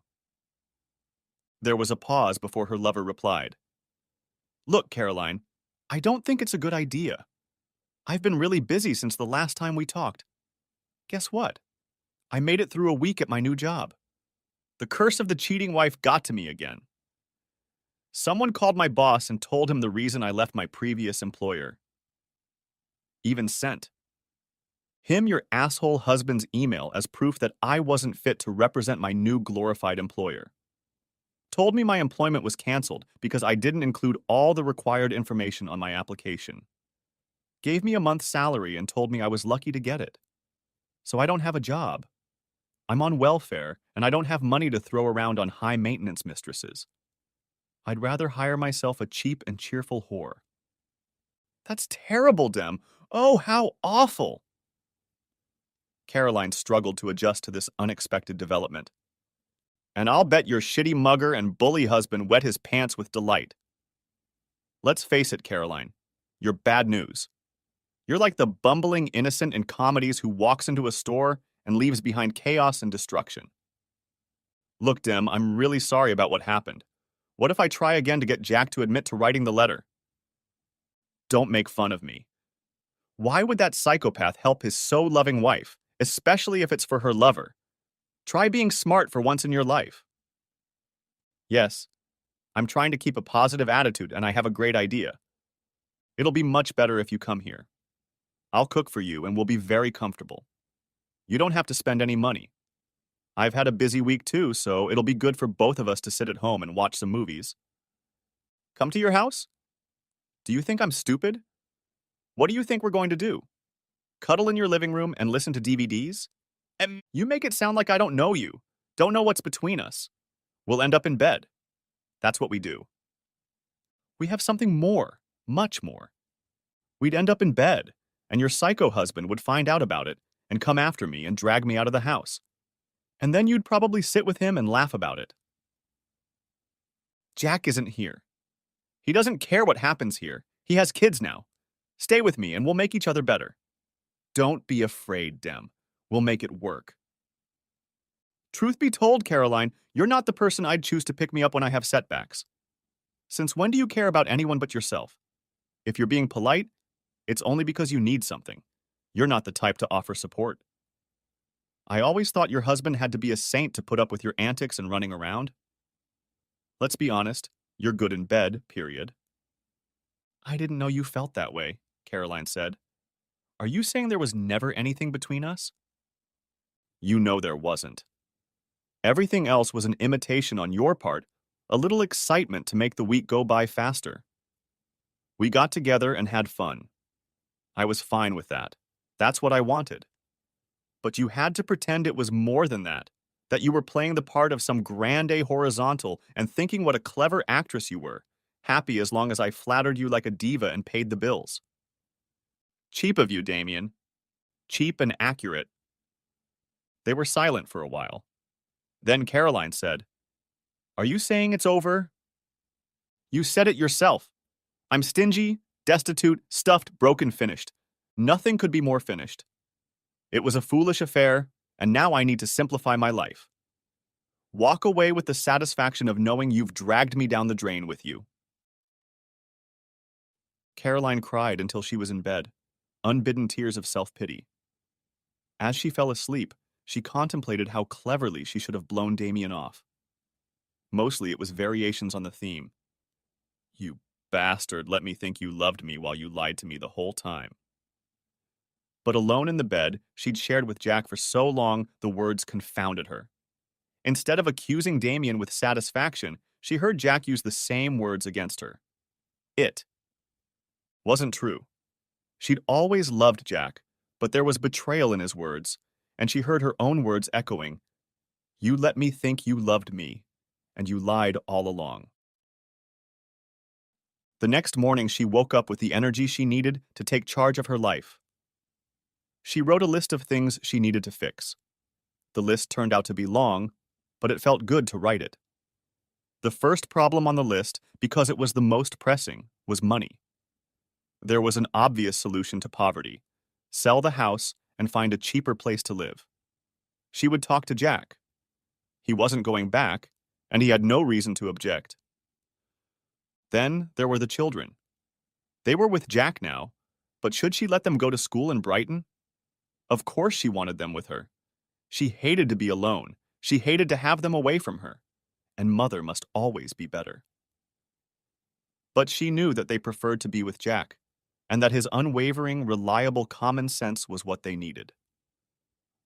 Speaker 1: There was a pause before her lover replied. Look, Caroline, I don't think it's a good idea. I've been really busy since the last time we talked. Guess what? I made it through a week at my new job. The curse of the cheating wife got to me again. Someone called my boss and told him the reason I left my previous employer. Even sent him your asshole husband's email as proof that I wasn't fit to represent my new glorified employer. Told me my employment was canceled because I didn't include all the required information on my application. Gave me a month's salary and told me I was lucky to get it. So I don't have a job. I'm on welfare, and I don't have money to throw around on high-maintenance mistresses. I'd rather hire myself a cheap and cheerful whore. That's terrible, Dem. Oh, how awful! Caroline struggled to adjust to this unexpected development. And I'll bet your shitty mugger and bully husband wet his pants with delight. Let's face it, Caroline. You're bad news. You're like the bumbling innocent in comedies who walks into a store and leaves behind chaos and destruction. Look, Dem, I'm really sorry about what happened. What if I try again to get Jack to admit to writing the letter? Don't make fun of me. Why would that psychopath help his so-loving wife, especially if it's for her lover? Try being smart for once in your life. Yes, I'm trying to keep a positive attitude and I have a great idea. It'll be much better if you come here. I'll cook for you and we'll be very comfortable. You don't have to spend any money. I've had a busy week too, so it'll be good for both of us to sit at home and watch some movies. Come to your house? Do you think I'm stupid? What do you think we're going to do? Cuddle in your living room and listen to DVDs? You make it sound like I don't know you, don't know what's between us. We'll end up in bed. That's what we do. We have something more, much more. We'd end up in bed, and your psycho husband would find out about it and come after me and drag me out of the house. And then you'd probably sit with him and laugh about it. Jack isn't here. He doesn't care what happens here. He has kids now. Stay with me and we'll make each other better. Don't be afraid, Dem. We'll make it work. Truth be told, Caroline, you're not the person I'd choose to pick me up when I have setbacks. Since when do you care about anyone but yourself? If you're being polite, it's only because you need something. You're not the type to offer support. I always thought your husband had to be a saint to put up with your antics and running around. Let's be honest, you're good in bed, period. I didn't know you felt that way, Caroline said. Are you saying there was never anything between us? You know there wasn't. Everything else was an imitation on your part, a little excitement to make the week go by faster. We got together and had fun. I was fine with that. That's what I wanted. But you had to pretend it was more than that you were playing the part of some grande horizontal and thinking what a clever actress you were, happy as long as I flattered you like a diva and paid the bills. Cheap of you, Damien. Cheap and accurate. They were silent for a while. Then Caroline said, Are you saying it's over? You said it yourself. I'm stingy, destitute, stuffed, broken, finished. Nothing could be more finished. It was a foolish affair, and now I need to simplify my life. Walk away with the satisfaction of knowing you've dragged me down the drain with you. Caroline cried until she was in bed, unbidden tears of self-pity. As she fell asleep, she contemplated how cleverly she should have blown Damien off. Mostly it was variations on the theme. You bastard let me think you loved me while you lied to me the whole time. But alone in the bed she'd shared with Jack for so long, the words confounded her. Instead of accusing Damien with satisfaction, she heard Jack use the same words against her. It wasn't true. She'd always loved Jack, but there was betrayal in his words, and she heard her own words echoing, You let me think you loved me, and you lied all along. The next morning she woke up with the energy she needed to take charge of her life. She wrote a list of things she needed to fix. The list turned out to be long, but it felt good to write it. The first problem on the list, because it was the most pressing, was money. There was an obvious solution to poverty: sell the house and find a cheaper place to live. She would talk to Jack. He wasn't going back, and he had no reason to object. Then there were the children. They were with Jack now, but should she let them go to school in Brighton? Of course she wanted them with her. She hated to be alone. She hated to have them away from her. And mother must always be better. But she knew that they preferred to be with Jack, and that his unwavering, reliable common sense was what they needed.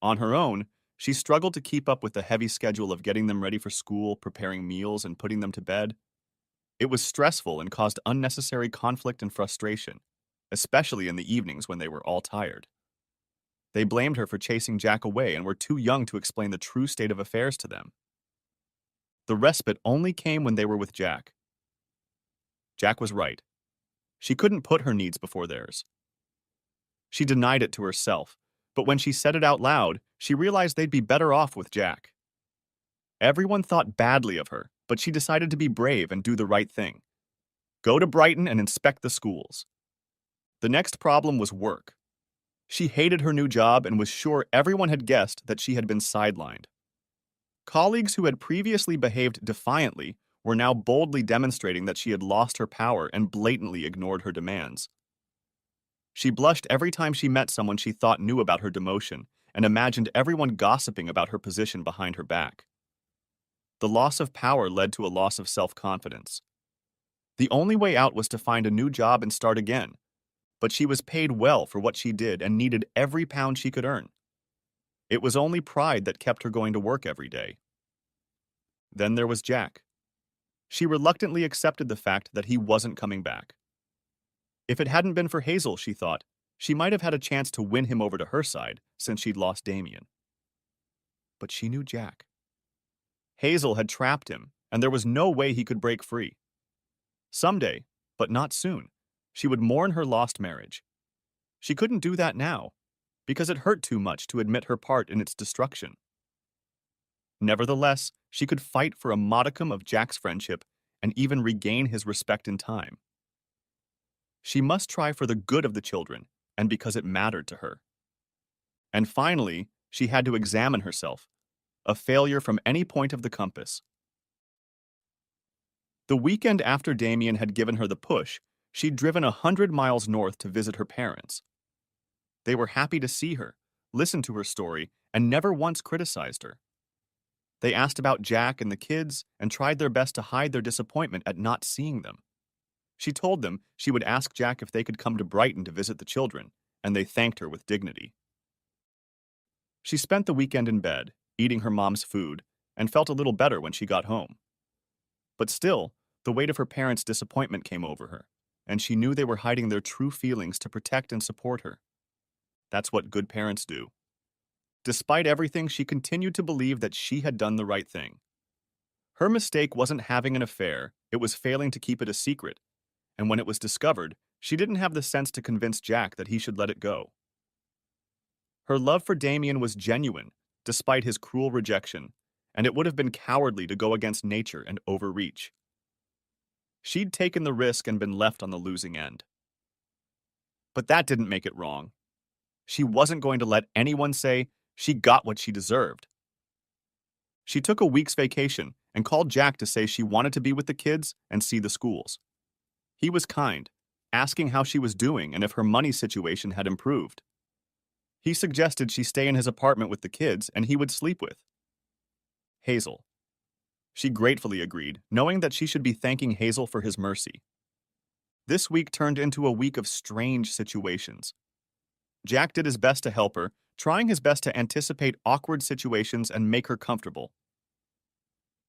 Speaker 1: On her own, she struggled to keep up with the heavy schedule of getting them ready for school, preparing meals, and putting them to bed. It was stressful and caused unnecessary conflict and frustration, especially in the evenings when they were all tired. They blamed her for chasing Jack away and were too young to explain the true state of affairs to them. The respite only came when they were with Jack. Jack was right. She couldn't put her needs before theirs. She denied it to herself, but when she said it out loud, she realized they'd be better off with Jack. Everyone thought badly of her, but she decided to be brave and do the right thing. Go to Brighton and inspect the schools. The next problem was work. She hated her new job and was sure everyone had guessed that she had been sidelined. Colleagues who had previously behaved defiantly were now boldly demonstrating that she had lost her power and blatantly ignored her demands. She blushed every time she met someone she thought knew about her demotion and imagined everyone gossiping about her position behind her back. The loss of power led to a loss of self-confidence. The only way out was to find a new job and start again, but she was paid well for what she did and needed every pound she could earn. It was only pride that kept her going to work every day. Then there was Jack. She reluctantly accepted the fact that he wasn't coming back. If it hadn't been for Hazel, she thought, she might have had a chance to win him over to her side since she'd lost Damien. But she knew Jack. Hazel had trapped him, and there was no way he could break free. Someday, but not soon, she would mourn her lost marriage. She couldn't do that now, because it hurt too much to admit her part in its destruction. Nevertheless, she could fight for a modicum of Jack's friendship and even regain his respect in time. She must try for the good of the children and because it mattered to her. And finally, she had to examine herself, a failure from any point of the compass. The weekend after Damien had given her the push, she'd driven 100 miles north to visit her parents. They were happy to see her, listened to her story, and never once criticized her. They asked about Jack and the kids and tried their best to hide their disappointment at not seeing them. She told them she would ask Jack if they could come to Brighton to visit the children, and they thanked her with dignity. She spent the weekend in bed, eating her mom's food, and felt a little better when she got home. But still, the weight of her parents' disappointment came over her, and she knew they were hiding their true feelings to protect and support her. That's what good parents do. Despite everything, she continued to believe that she had done the right thing. Her mistake wasn't having an affair, it was failing to keep it a secret, and when it was discovered, she didn't have the sense to convince Jack that he should let it go. Her love for Damien was genuine, despite his cruel rejection, and it would have been cowardly to go against nature and overreach. She'd taken the risk and been left on the losing end. But that didn't make it wrong. She wasn't going to let anyone say she got what she deserved. She took a week's vacation and called Jack to say she wanted to be with the kids and see the schools. He was kind, asking how she was doing and if her money situation had improved. He suggested she stay in his apartment with the kids and he would sleep with Hazel. She gratefully agreed, knowing that she should be thanking Hazel for his mercy. This week turned into a week of strange situations. Jack did his best to help her, trying his best to anticipate awkward situations and make her comfortable.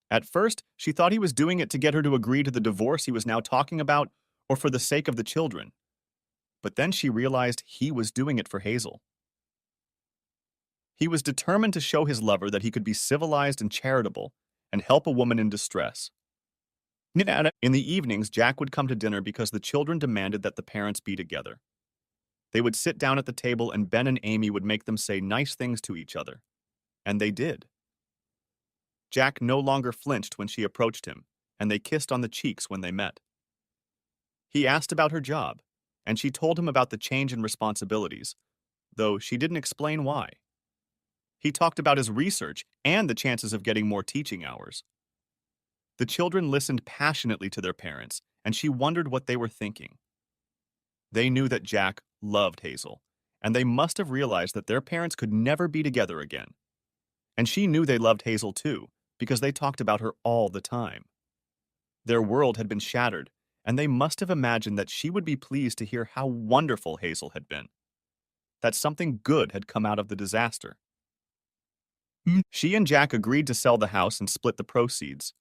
Speaker 1: At first, she thought he was doing it to get her to agree to the divorce he was now talking about or for the sake of the children. But then she realized he was doing it for Hazel. He was determined to show his lover that he could be civilized and charitable and help a woman in distress. In the evenings, Jack would come to dinner because the children demanded that the parents be together. They would sit down at the table and Ben and Amy would make them say nice things to each other. And they did. Jack no longer flinched when she approached him, and they kissed on the cheeks when they met. He asked about her job, and she told him about the change in responsibilities, though she didn't explain why. He talked about his research and the chances of getting more teaching hours. The children listened passionately to their parents, and she wondered what they were thinking. They knew that Jack loved Hazel, and they must have realized that their parents could never be together again. And she knew they loved Hazel too, because they talked about her all the time. Their world had been shattered, and they must have imagined that she would be pleased to hear how wonderful Hazel had been, that something good had come out of the disaster. She and Jack agreed to sell the house and split the proceeds.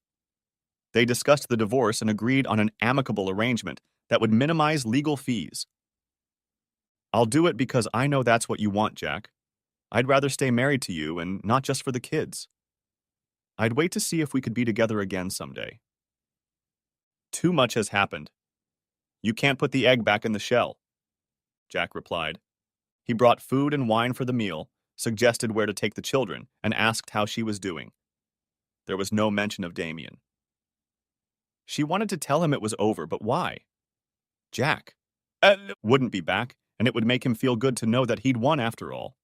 Speaker 1: They discussed the divorce and agreed on an amicable arrangement that would minimize legal fees. "I'll do it because I know that's what you want, Jack. I'd rather stay married to you and not just for the kids. I'd wait to see if we could be together again someday." "Too much has happened. You can't put the egg back in the shell," Jack replied. He brought food and wine for the meal, suggested where to take the children, and asked how she was doing. There was no mention of Damien. She wanted to tell him it was over, but why? Jack wouldn't be back, and it would make him feel good to know that he'd won after all.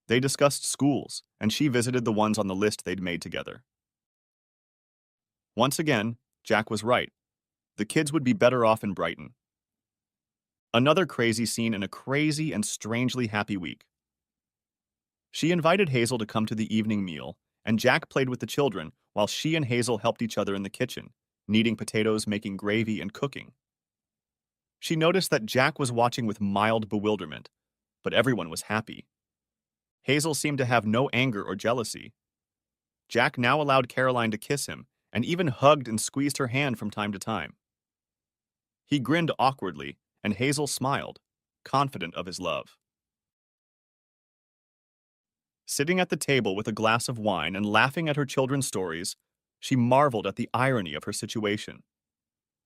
Speaker 1: They discussed schools, and she visited the ones on the list they'd made together. Once again, Jack was right. The kids would be better off in Brighton. Another crazy scene in a crazy and strangely happy week. She invited Hazel to come to the evening meal, and Jack played with the children while she and Hazel helped each other in the kitchen, kneading potatoes, making gravy, and cooking. She noticed that Jack was watching with mild bewilderment, but everyone was happy. Hazel seemed to have no anger or jealousy. Jack now allowed Caroline to kiss him and even hugged and squeezed her hand from time to time. He grinned awkwardly, and Hazel smiled, confident of his love. Sitting at the table with a glass of wine and laughing at her children's stories, she marveled at the irony of her situation.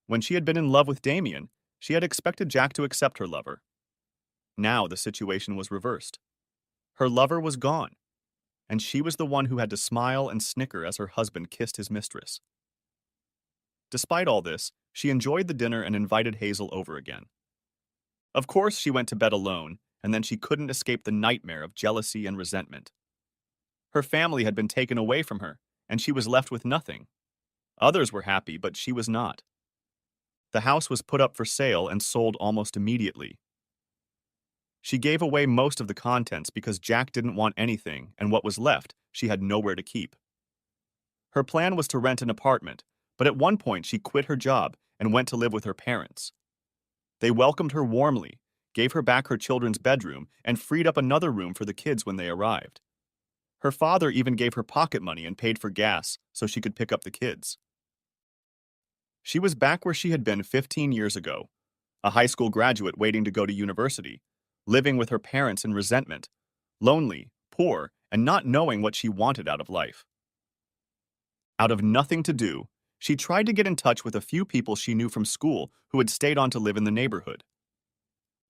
Speaker 1: When she had been in love with Damien, she had expected Jack to accept her lover. Now the situation was reversed. Her lover was gone, and she was the one who had to smile and snicker as her husband kissed his mistress. Despite all this, she enjoyed the dinner and invited Hazel over again. Of course, she went to bed alone, and then she couldn't escape the nightmare of jealousy and resentment. Her family had been taken away from her, and she was left with nothing. Others were happy, but she was not. The house was put up for sale and sold almost immediately. She gave away most of the contents because Jack didn't want anything, and what was left, she had nowhere to keep. Her plan was to rent an apartment, but at one point she quit her job and went to live with her parents. They welcomed her warmly, gave her back her children's bedroom, and freed up another room for the kids when they arrived. Her father even gave her pocket money and paid for gas so she could pick up the kids. She was back where she had been 15 years ago, a high school graduate waiting to go to university, living with her parents in resentment, lonely, poor, and not knowing what she wanted out of life. Out of nothing to do, she tried to get in touch with a few people she knew from school who had stayed on to live in the neighborhood.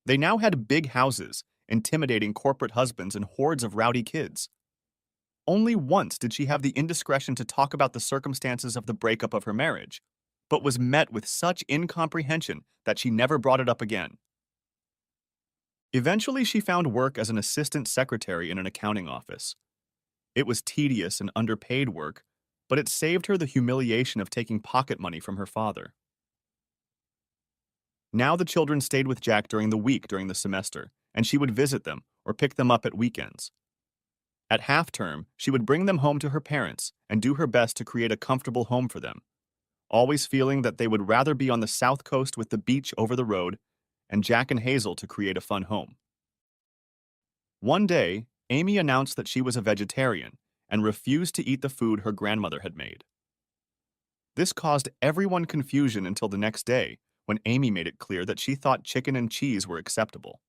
Speaker 1: They now had big houses, intimidating corporate husbands, and hordes of rowdy kids. Only once did she have the indiscretion to talk about the circumstances of the breakup of her marriage, but was met with such incomprehension that she never brought it up again. Eventually, she found work as an assistant secretary in an accounting office. It was tedious and underpaid work, but it saved her the humiliation of taking pocket money from her father. Now the children stayed with Jack during the week during the semester, and she would visit them or pick them up at weekends. At half-term, she would bring them home to her parents and do her best to create a comfortable home for them, always feeling that they would rather be on the south coast with the beach over the road and Jack and Hazel to create a fun home. One day, Amy announced that she was a vegetarian and refused to eat the food her grandmother had made. This caused everyone confusion until the next day, when Amy made it clear that she thought chicken and cheese were acceptable.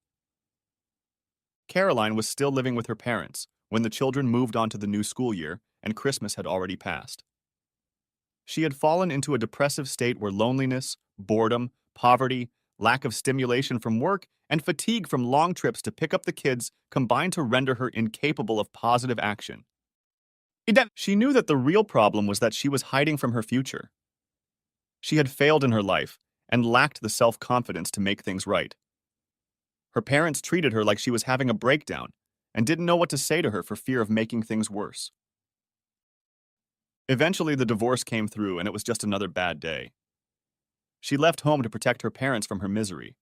Speaker 1: Caroline was still living with her parents when the children moved on to the new school year and Christmas had already passed. She had fallen into a depressive state where loneliness, boredom, poverty, lack of stimulation from work, and fatigue from long trips to pick up the kids combined to render her incapable of positive action. She knew that the real problem was that she was hiding from her future. She had failed in her life and lacked the self-confidence to make things right. Her parents treated her like she was having a breakdown and didn't know what to say to her for fear of making things worse. Eventually, the divorce came through and it was just another bad day. She left home to protect her parents from her misery.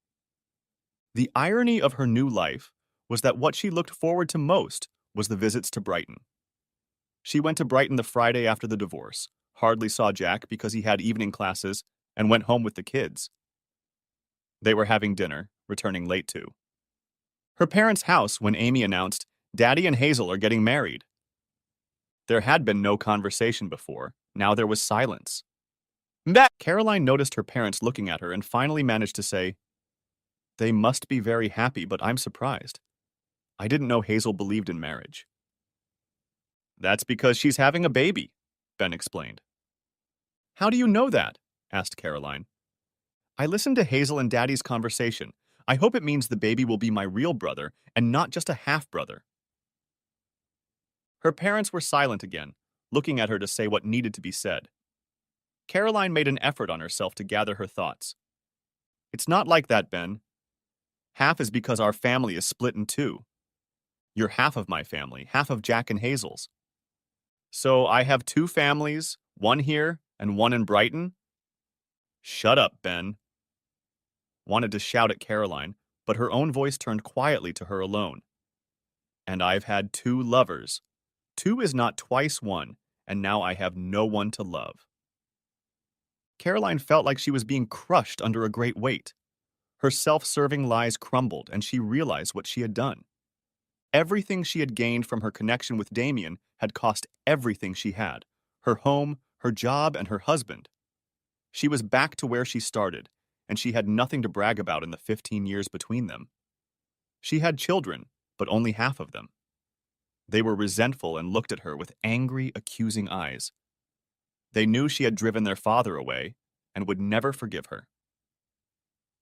Speaker 1: The irony of her new life was that what she looked forward to most was the visits to Brighton. She went to Brighton the Friday after the divorce, hardly saw Jack because he had evening classes, and went home with the kids. They were having dinner, returning late too. Her parents' house when Amy announced, "Daddy and Hazel are getting married." There had been no conversation before. Now there was silence. Caroline noticed her parents looking at her and finally managed to say, "They must be very happy, but I'm surprised. I didn't know Hazel believed in marriage." "That's because she's having a baby," Ben explained. "How do you know that?" asked Caroline. "I listened to Hazel and Daddy's conversation. I hope it means the baby will be my real brother and not just a half-brother." Her parents were silent again, looking at her to say what needed to be said. Caroline made an effort on herself to gather her thoughts. "It's not like that, Ben. Half is because our family is split in two. You're half of my family, half of Jack and Hazel's. So I have two families, one here and one in Brighton?" "Shut up, Ben." wanted to shout at Caroline, but her own voice turned quietly to her alone. And I've had 2 lovers. 2 is not twice 1, and now I have no one to love. Caroline felt like she was being crushed under a great weight. Her self-serving lies crumbled, and she realized what she had done. Everything she had gained from her connection with Damien had cost everything she had: her home, her job, and her husband. She was back to where she started, and she had nothing to brag about in the 15 years between them. She had children, but only half of them. They were resentful and looked at her with angry, accusing eyes. They knew she had driven their father away and would never forgive her.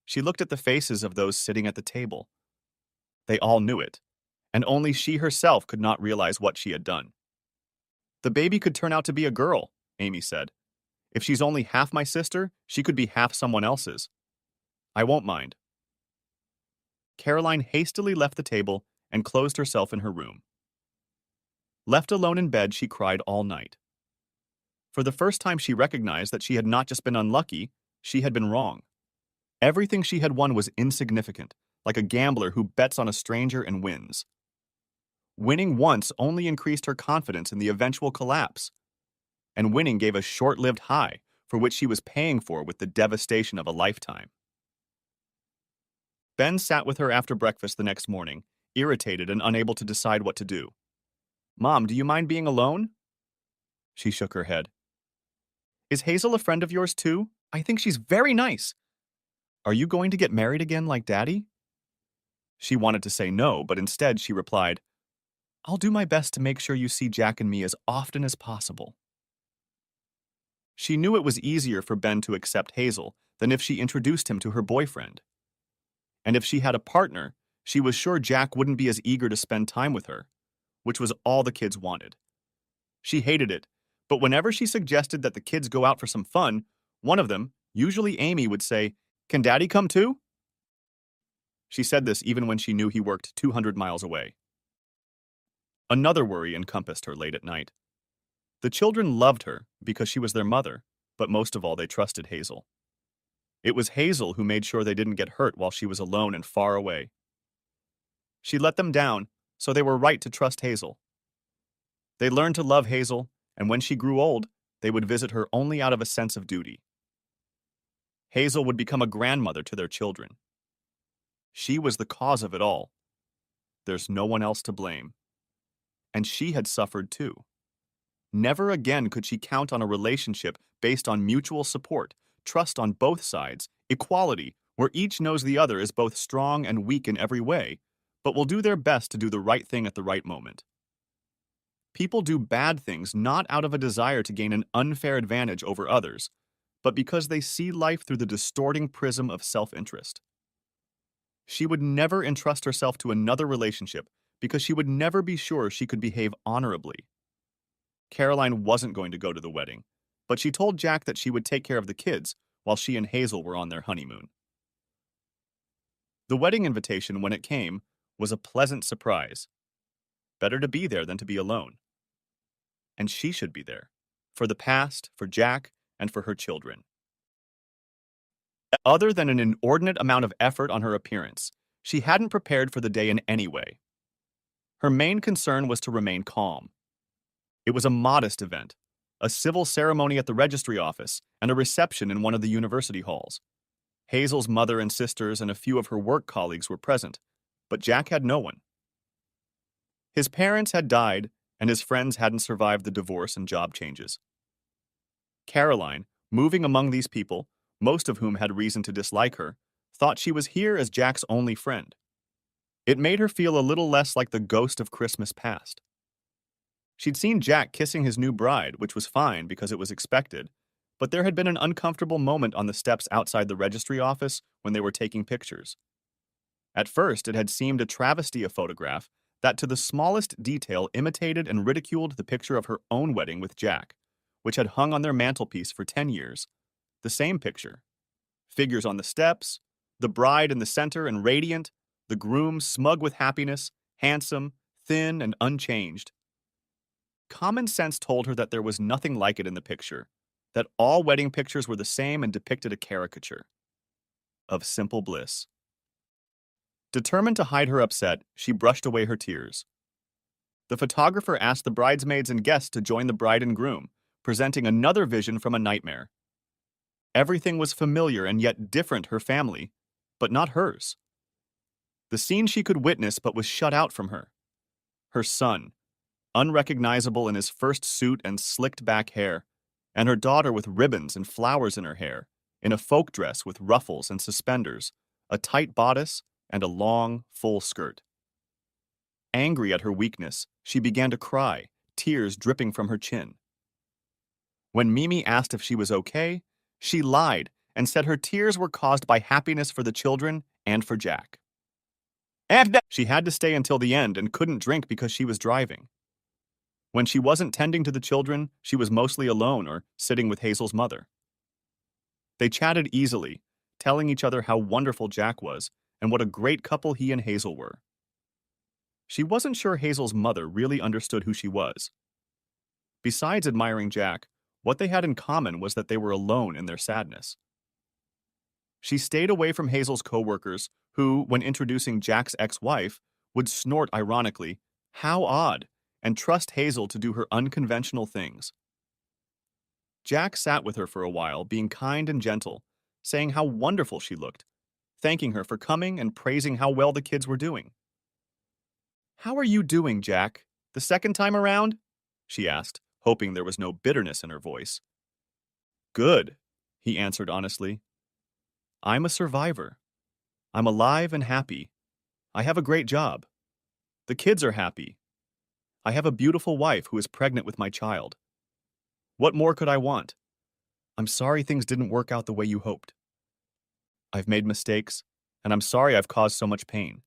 Speaker 1: She looked at the faces of those sitting at the table. They all knew it, and only she herself could not realize what she had done. The baby could turn out to be a girl, Amy said. If she's only half my sister, she could be half someone else's. I won't mind. Caroline hastily left the table and closed herself in her room. Left alone in bed, she cried all night. For the first time, she recognized that she had not just been unlucky, she had been wrong. Everything she had won was insignificant, like a gambler who bets on a stranger and wins. Winning once only increased her confidence in the eventual collapse, and winning gave a short-lived high for which she was paying for with the devastation of a lifetime. Ben sat with her after breakfast the next morning, irritated and unable to decide what to do. Mom, do you mind being alone? She shook her head. Is Hazel a friend of yours too? I think she's very nice. Are you going to get married again like Daddy? She wanted to say no, but instead she replied, I'll do my best to make sure you see Jack and me as often as possible. She knew it was easier for Ben to accept Hazel than if she introduced him to her boyfriend. And if she had a partner, she was sure Jack wouldn't be as eager to spend time with her, which was all the kids wanted. She hated it, but whenever she suggested that the kids go out for some fun, one of them, usually Amy, would say, Can Daddy come too? She said this even when she knew he worked 200 miles away. Another worry encompassed her late at night. The children loved her because she was their mother, but most of all they trusted Hazel. It was Hazel who made sure they didn't get hurt while she was alone and far away. She let them down, so they were right to trust Hazel. They learned to love Hazel, and when she grew old, they would visit her only out of a sense of duty. Hazel would become a grandmother to their children. She was the cause of it all. There's no one else to blame. And she had suffered too. Never again could she count on a relationship based on mutual support, trust on both sides, equality, where each knows the other is both strong and weak in every way, but will do their best to do the right thing at the right moment. People do bad things not out of a desire to gain an unfair advantage over others, but because they see life through the distorting prism of self-interest. She would never entrust herself to another relationship because she would never be sure she could behave honorably. Caroline wasn't going to go to the wedding, but she told Jack that she would take care of the kids while she and Hazel were on their honeymoon. The wedding invitation, when it came, was a pleasant surprise. Better to be there than to be alone. And she should be there, for the past, for Jack, and for her children. Other than an inordinate amount of effort on her appearance, she hadn't prepared for the day in any way. Her main concern was to remain calm. It was a modest event, a civil ceremony at the registry office, and a reception in one of the university halls. Hazel's mother and sisters and a few of her work colleagues were present, but Jack had no one. His parents had died, and his friends hadn't survived the divorce and job changes. Caroline, moving among these people, most of whom had reason to dislike her, thought she was here as Jack's only friend. It made her feel a little less like the ghost of Christmas past. She'd seen Jack kissing his new bride, which was fine because it was expected, but there had been an uncomfortable moment on the steps outside the registry office when they were taking pictures. At first, it had seemed a travesty of photograph that to the smallest detail imitated and ridiculed the picture of her own wedding with Jack, which had hung on their mantelpiece for 10 years. The same picture. Figures on the steps, the bride in the center and radiant, the groom smug with happiness, handsome, thin, and unchanged. Common sense told her that there was nothing like it in the picture, that all wedding pictures were the same and depicted a caricature. of simple bliss. Determined to hide her upset, she brushed away her tears. The photographer asked the bridesmaids and guests to join the bride and groom, presenting another vision from a nightmare. Everything was familiar and yet different her family, but not hers. The scene she could witness but was shut out from her. Her son, unrecognizable in his first suit and slicked back hair, and her daughter with ribbons and flowers in her hair, in a folk dress with ruffles and suspenders, a tight bodice, and a long, full skirt. Angry at her weakness, she began to cry, tears dripping from her chin. When Mimi asked if she was okay, she lied and said her tears were caused by happiness for the children and for Jack. She had to stay until the end and couldn't drink because she was driving. When she wasn't tending to the children, she was mostly alone or sitting with Hazel's mother. They chatted easily, telling each other how wonderful Jack was and what a great couple he and Hazel were. She wasn't sure Hazel's mother really understood who she was. Besides admiring Jack, what they had in common was that they were alone in their sadness. She stayed away from Hazel's coworkers, who, when introducing Jack's ex-wife, would snort ironically, "How odd," and trust Hazel to do her unconventional things. Jack sat with her for a while, being kind and gentle, saying how wonderful she looked, thanking her for coming and praising how well the kids were doing. "How are you doing, Jack? The second time around?" she asked, hoping there was no bitterness in her voice. "Good," he answered honestly. "I'm a survivor. I'm alive and happy. I have a great job. The kids are happy. I have a beautiful wife who is pregnant with my child. What more could I want? I'm sorry things didn't work out the way you hoped. I've made mistakes, and I'm sorry I've caused so much pain.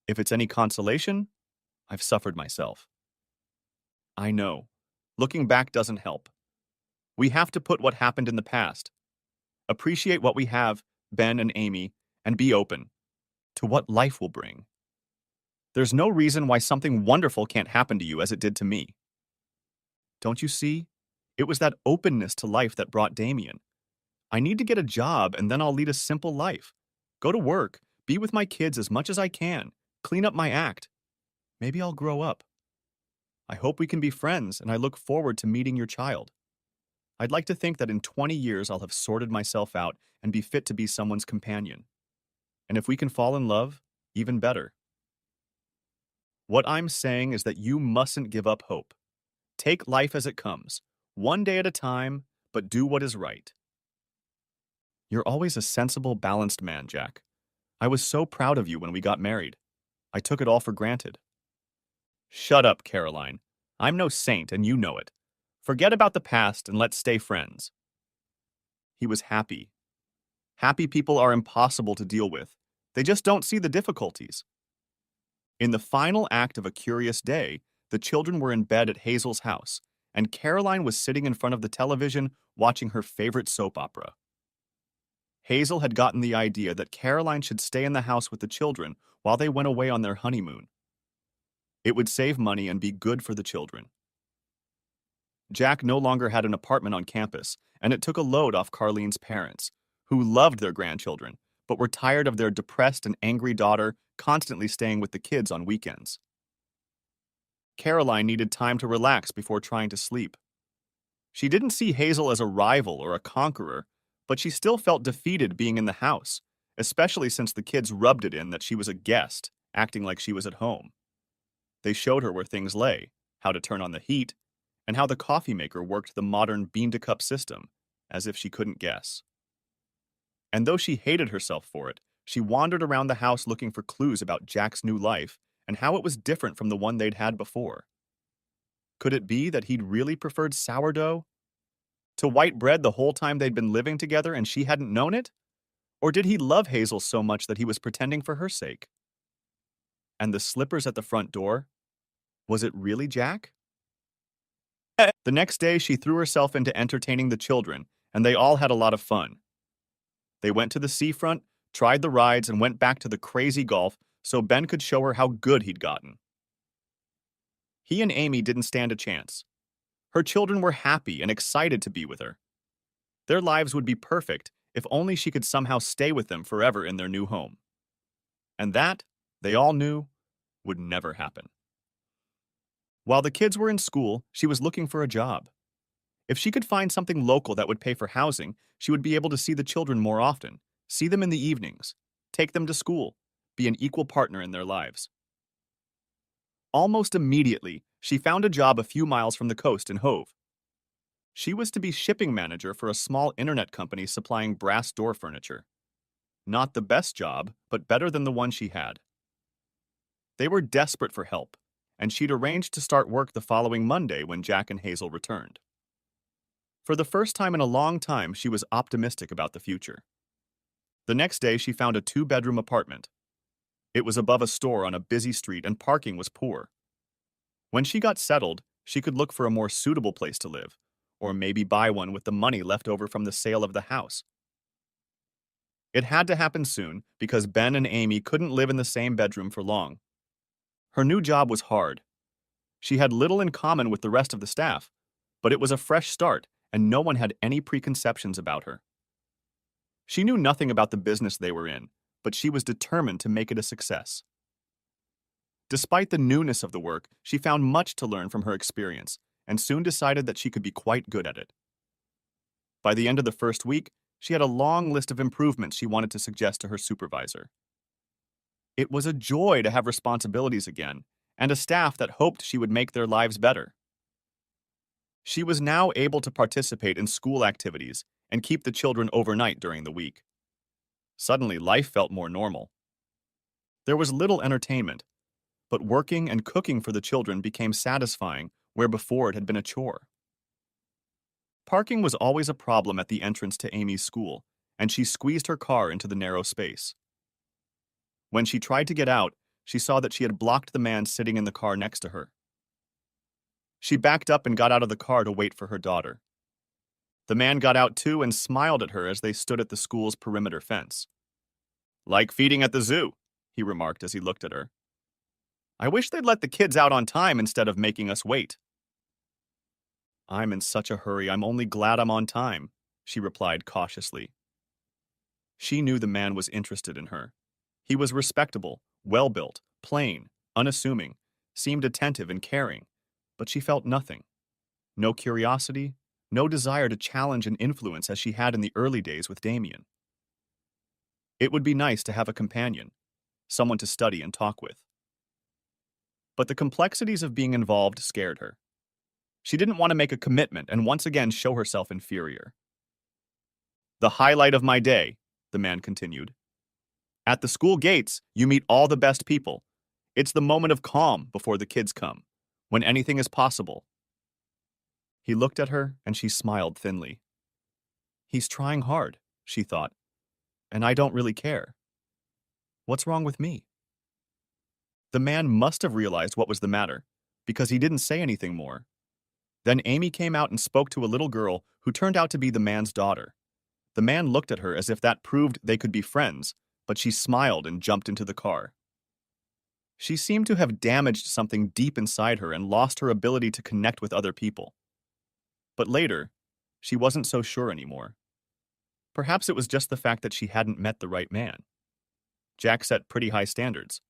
Speaker 1: If it's any consolation, I've suffered myself. I know. Looking back doesn't help. We have to put what happened in the past. Appreciate what we have, Ben and Amy, and be open to what life will bring. There's no reason why something wonderful can't happen to you as it did to me. Don't you see? It was that openness to life that brought Damien. I need to get a job and then I'll lead a simple life. Go to work, be with my kids as much as I can, clean up my act. Maybe I'll grow up. I hope we can be friends and I look forward to meeting your child. I'd like to think that in 20 years I'll have sorted myself out and be fit to be someone's companion. And if we can fall in love, even better. What I'm saying is that you mustn't give up hope. Take life as it comes, one day at a time, but do what is right. You're always a sensible, balanced man, Jack. I was so proud of you when we got married. I took it all for granted. Shut up, Caroline. I'm no saint and you know it. Forget about the past and let's stay friends. He was happy. Happy people are impossible to deal with. They just don't see the difficulties. In the final act of A Curious Day, the children were in bed at Hazel's house, and Caroline was sitting in front of the television watching her favorite soap opera. Hazel had gotten the idea that Caroline should stay in the house with the children while they went away on their honeymoon. It would save money and be good for the children. Jack no longer had an apartment on campus, and it took a load off Carlene's parents, who loved their grandchildren, but were tired of their depressed and angry daughter constantly staying with the kids on weekends. Caroline needed time to relax before trying to sleep. She didn't see Hazel as a rival or a conqueror, but she still felt defeated being in the house, especially since the kids rubbed it in that she was a guest, acting like she was at home. They showed her where things lay, how to turn on the heat, and how the coffee maker worked the modern bean-to-cup system, as if she couldn't guess. And though she hated herself for it, she wandered around the house looking for clues about Jack's new life and how it was different from the one they'd had before. Could it be that he'd really preferred sourdough to white bread the whole time they'd been living together and she hadn't known it? Or did he love Hazel so much that he was pretending for her sake? And the slippers at the front door? Was it really Jack? The next day, she threw herself into entertaining the children, and they all had a lot of fun. They went to the seafront, tried the rides, and went back to the crazy golf so Ben could show her how good he'd gotten. He and Amy didn't stand a chance. Her children were happy and excited to be with her. Their lives would be perfect if only she could somehow stay with them forever in their new home. And that, they all knew, would never happen. While the kids were in school, she was looking for a job. If she could find something local that would pay for housing, she would be able to see the children more often, see them in the evenings, take them to school, be an equal partner in their lives. Almost immediately, she found a job a few miles from the coast in Hove. She was to be shipping manager for a small internet company supplying brass door furniture. Not the best job, but better than the one she had. They were desperate for help, and she'd arranged to start work the following Monday when Jack and Hazel returned. For the first time in a long time, she was optimistic about the future. The next day, she found a two-bedroom apartment. It was above a store on a busy street and parking was poor. When she got settled, she could look for a more suitable place to live, or maybe buy one with the money left over from the sale of the house. It had to happen soon because Ben and Amy couldn't live in the same bedroom for long. Her new job was hard. She had little in common with the rest of the staff, but it was a fresh start and no one had any preconceptions about her. She knew nothing about the business they were in, but she was determined to make it a success. Despite the newness of the work, she found much to learn from her experience and soon decided that she could be quite good at it. By the end of the first week, she had a long list of improvements she wanted to suggest to her supervisor. It was a joy to have responsibilities again, and a staff that hoped she would make their lives better. She was now able to participate in school activities and keep the children overnight during the week. Suddenly, life felt more normal. There was little entertainment, but working and cooking for the children became satisfying where before it had been a chore. Parking was always a problem at the entrance to Amy's school, and she squeezed her car into the narrow space. When she tried to get out, she saw that she had blocked the man sitting in the car next to her. She backed up and got out of the car to wait for her daughter. The man got out too and smiled at her as they stood at the school's perimeter fence. "Like feeding at the zoo," he remarked as he looked at her. "I wish they'd let the kids out on time instead of making us wait." "I'm in such a hurry, I'm only glad I'm on time," she replied cautiously. She knew the man was interested in her. He was respectable, well-built, plain, unassuming, seemed attentive and caring, but she felt nothing. No curiosity, no desire to challenge and influence as she had in the early days with Damien. It would be nice to have a companion, someone to study and talk with. But the complexities of being involved scared her. She didn't want to make a commitment and once again show herself inferior. "The highlight of my day," the man continued. "At the school gates, you meet all the best people. It's the moment of calm before the kids come, when anything is possible." He looked at her and she smiled thinly. He's trying hard, she thought, and I don't really care. What's wrong with me? The man must have realized what was the matter, because he didn't say anything more. Then Amy came out and spoke to a little girl who turned out to be the man's daughter. The man looked at her as if that proved they could be friends, but she smiled and jumped into the car. She seemed to have damaged something deep inside her and lost her ability to connect with other people. But later, she wasn't so sure anymore. Perhaps it was just the fact that she hadn't met the right man. Jack set pretty high standards.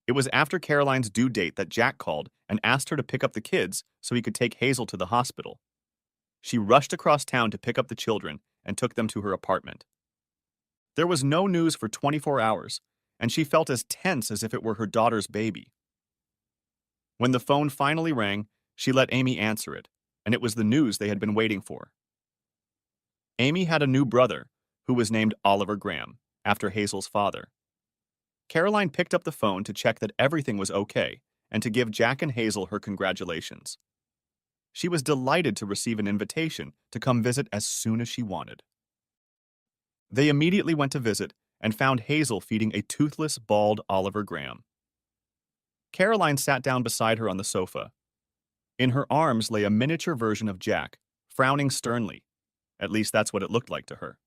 Speaker 1: It was after Caroline's due date that Jack called and asked her to pick up the kids so he could take Hazel to the hospital. She rushed across town to pick up the children and took them to her apartment. There was no news for 24 hours, and she felt as tense as if it were her daughter's baby. When the phone finally rang, she let Amy answer it, and it was the news they had been waiting for. Amy had a new brother, who was named Oliver Graham, after Hazel's father. Caroline picked up the phone to check that everything was okay and to give Jack and Hazel her congratulations. She was delighted to receive an invitation to come visit as soon as she wanted. They immediately went to visit and found Hazel feeding a toothless, bald Oliver Graham. Caroline sat down beside her on the sofa. In her arms lay a miniature version of Jack, frowning sternly. At least that's what it looked like to her.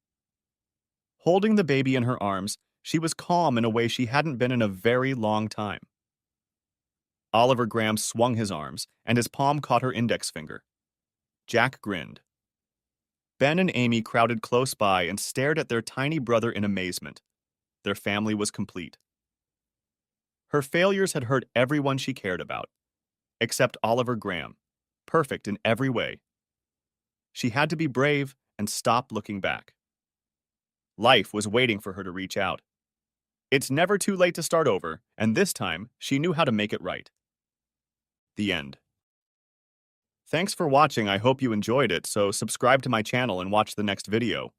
Speaker 1: Holding the baby in her arms, she was calm in a way she hadn't been in a very long time. Oliver Graham swung his arms, and his palm caught her index finger. Jack grinned. Ben and Amy crowded close by and stared at their tiny brother in amazement. Their family was complete. Her failures had hurt everyone she cared about, except Oliver Graham, perfect in every way. She had to be brave and stop looking back. Life was waiting for her to reach out. It's never too late to start over, and this time, she knew how to make it right. The end. Thanks for watching. I hope you enjoyed it, so subscribe to my channel and watch the next video.